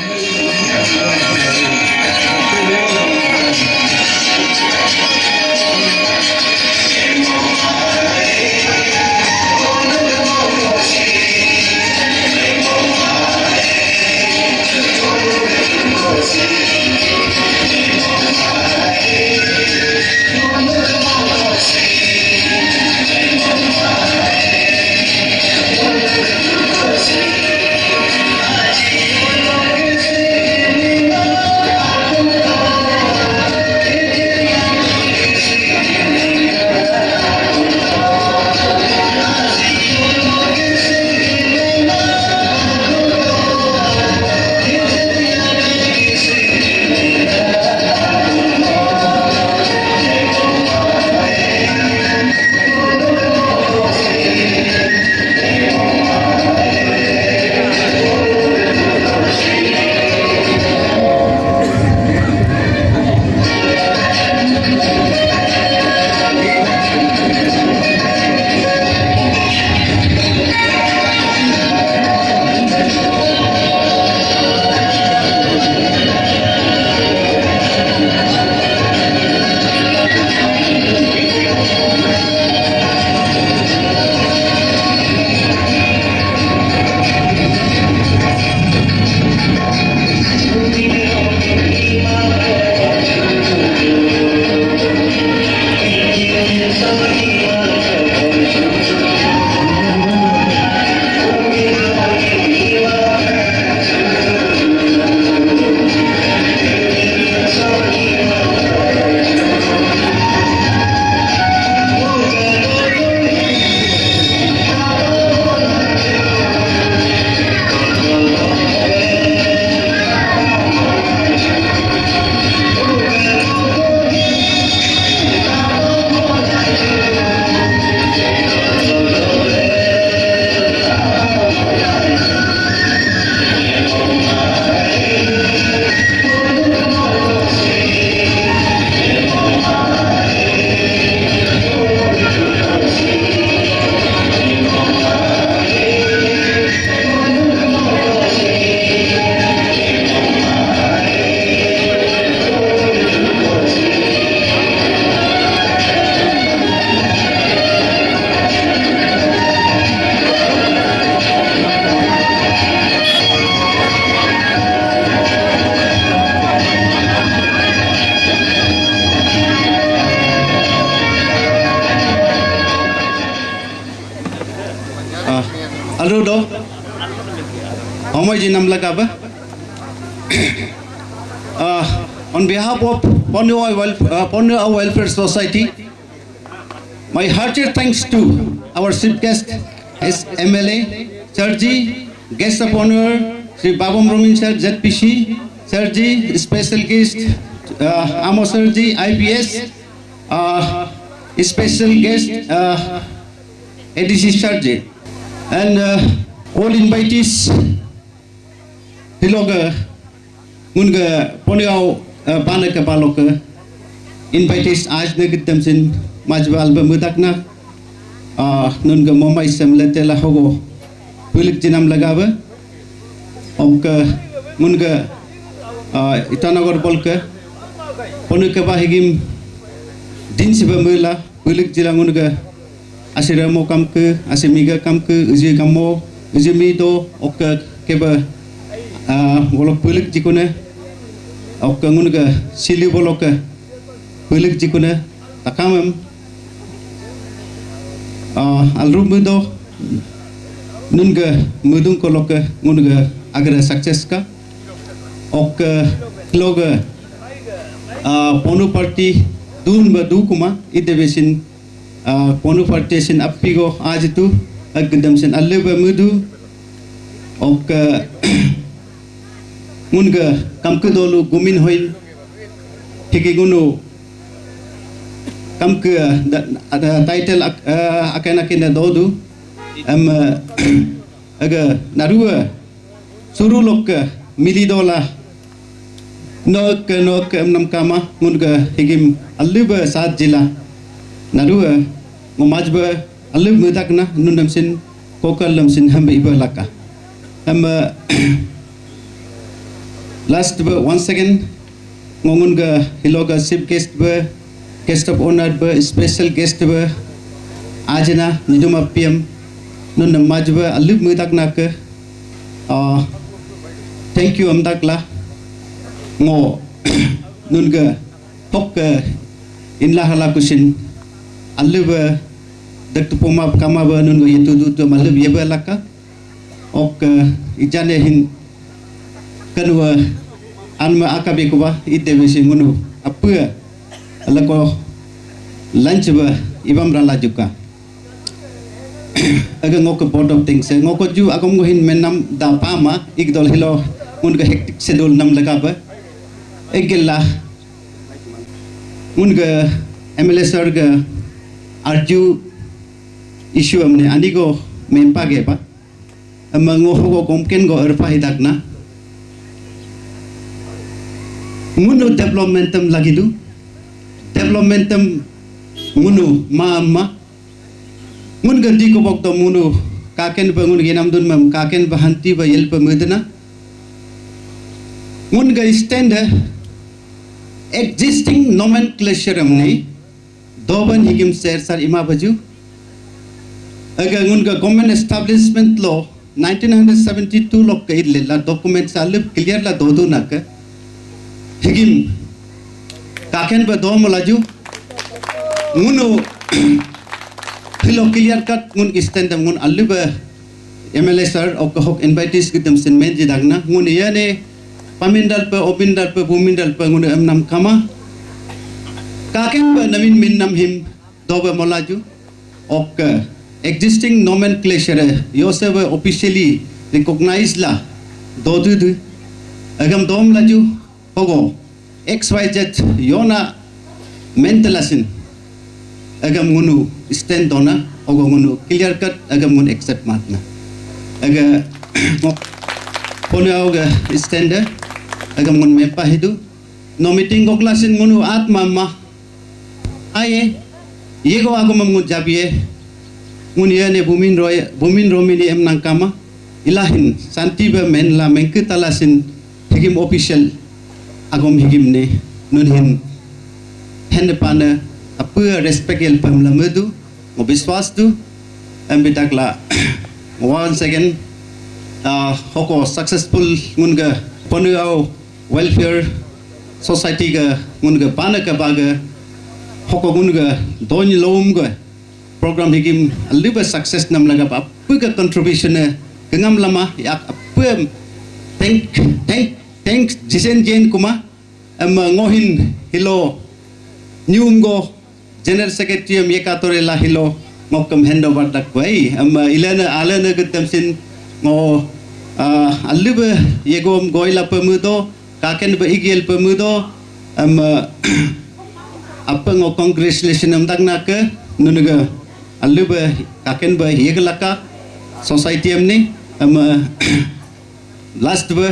Speaker 7: Aludo, Homoji Namlakaba. On behalf of Ponua Welfare Society, my hearty thanks to our chief guest, MLA, Sirji, guest of honor, Sri Babam Romin Sir, ZPC, Sirji, special guest, Amo Sirji, IPS, special guest, ADC Sirji. And all invitees, Hiloga, Munga, Ponio, Banaka Baloka, invitees, Aj Negatamsin, Majbal Bamutakna, Nunga Momai Sem Letela Hogo, Pulik Jinam Lagava, Oka, Munga, Itanagor Polka, Ponuka Bahigim, Dinsiba Mula, Pulik Jilamunga. Asiramo kamke, asimiga kamke, uji kamo, uji mito, oka keba, bolok pulik jikune, oka ngunga sili boloka, pulik jikune, takamam, alrum mudo, nunga mudung koloka, ngunga agra sukses ka, oka loga, ponu party, dun badu kuma, idebesin. Ponu partition appigo आज तू अगदम से अल्ले बमुदु okay मुनगा कमके दोलु गुमिन होई हिके गुनु कमके title अकेना केना दोदु अगर नरुआ सुरु लोक मिली दोला नोक नमकामा मुनगा हिगिम अल्ले ब सात जिला Narua, Ngomajba, Alib Mudakna, Nundamsin, Kokalamsin, Hambiba Laka. Last once again, Mongunga, Hiloga, Sip guest, guest of honor, special guest, Ajana, Niduma PM, Nundam Majba, Alib Mudaknaka. Thank you, Amdakla. Mo Nunga, Poka, in Lahalakushin. Alib Dr. Poma Kamaba Nungo Yetu to Malib Yebalaka Ok Ijane Hin Kanua Anma Akabikuba Itevishi Munu Apua Alako Lunchba Ibamra Lajuka Agangoko board of things Ngoko Ju Agongo Hin Menam Da Pama Igdol Hilo Munga hectic schedule Nam Lagaba Egilla Munga MLA Sarga Arju issue amne anigo mempa geba amango hogo komken go erpa hidakna munu developmentum lagidu developmentum munu ma amma mun gandi ko bokto munu kaken bangun genam dun mam kaken bahanti ba yelpa mudna mun ga stand existing nomenclature amne Doban higim ser sar ima baju agar unga government establishment law 1972 law ka illa document salib clear la dodu nak higim kaken ba do molaju muno hilo clear cut ngun stand ngun alba MLA sir ok hok invitees gitam sin men jidagna ngun yane pamindal pe obindal pe bumindal pe ngun nam kama kaken pe namin min nam him dobe molaju ok existing nomenclature yosebe officially recognized la dodu agam dom laju hogo XYZ yona mentalasin agam ngunu stand dona ogo ngunu clear cut agam ngun accept matna aga pone oga stand agam ngun mepa hidu no meeting go klasin ngunu atma ma aye yego agam ngun jabiye ngun yane bumin romini em nangkama ilahin santi be men la mengke talasin higim official agam higim ne nun hin hendepana apa respect el pemlama tu ngobiswas tu ambitakla once again hoko successful ngunga ponuau welfare society ga ngunga panaka baga hoko ngunga don lom ga program higim aliba success nam laga apa ga contribution kengam lama yak apa thank jisen jen kuma ngohin hilo nyum go general secretary yekatore la hilo ngokam handover dak wai ilana alana gutam sin ngo aliba yegom goila pemudo kaken be igel pemudo apa ngo congratulation am dagna ke nunuga aliba kaken be yeglaka society amni last be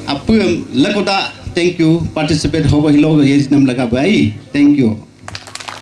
Speaker 7: apa lakoda thank you participate hoba hilo yes nam laga bai thank you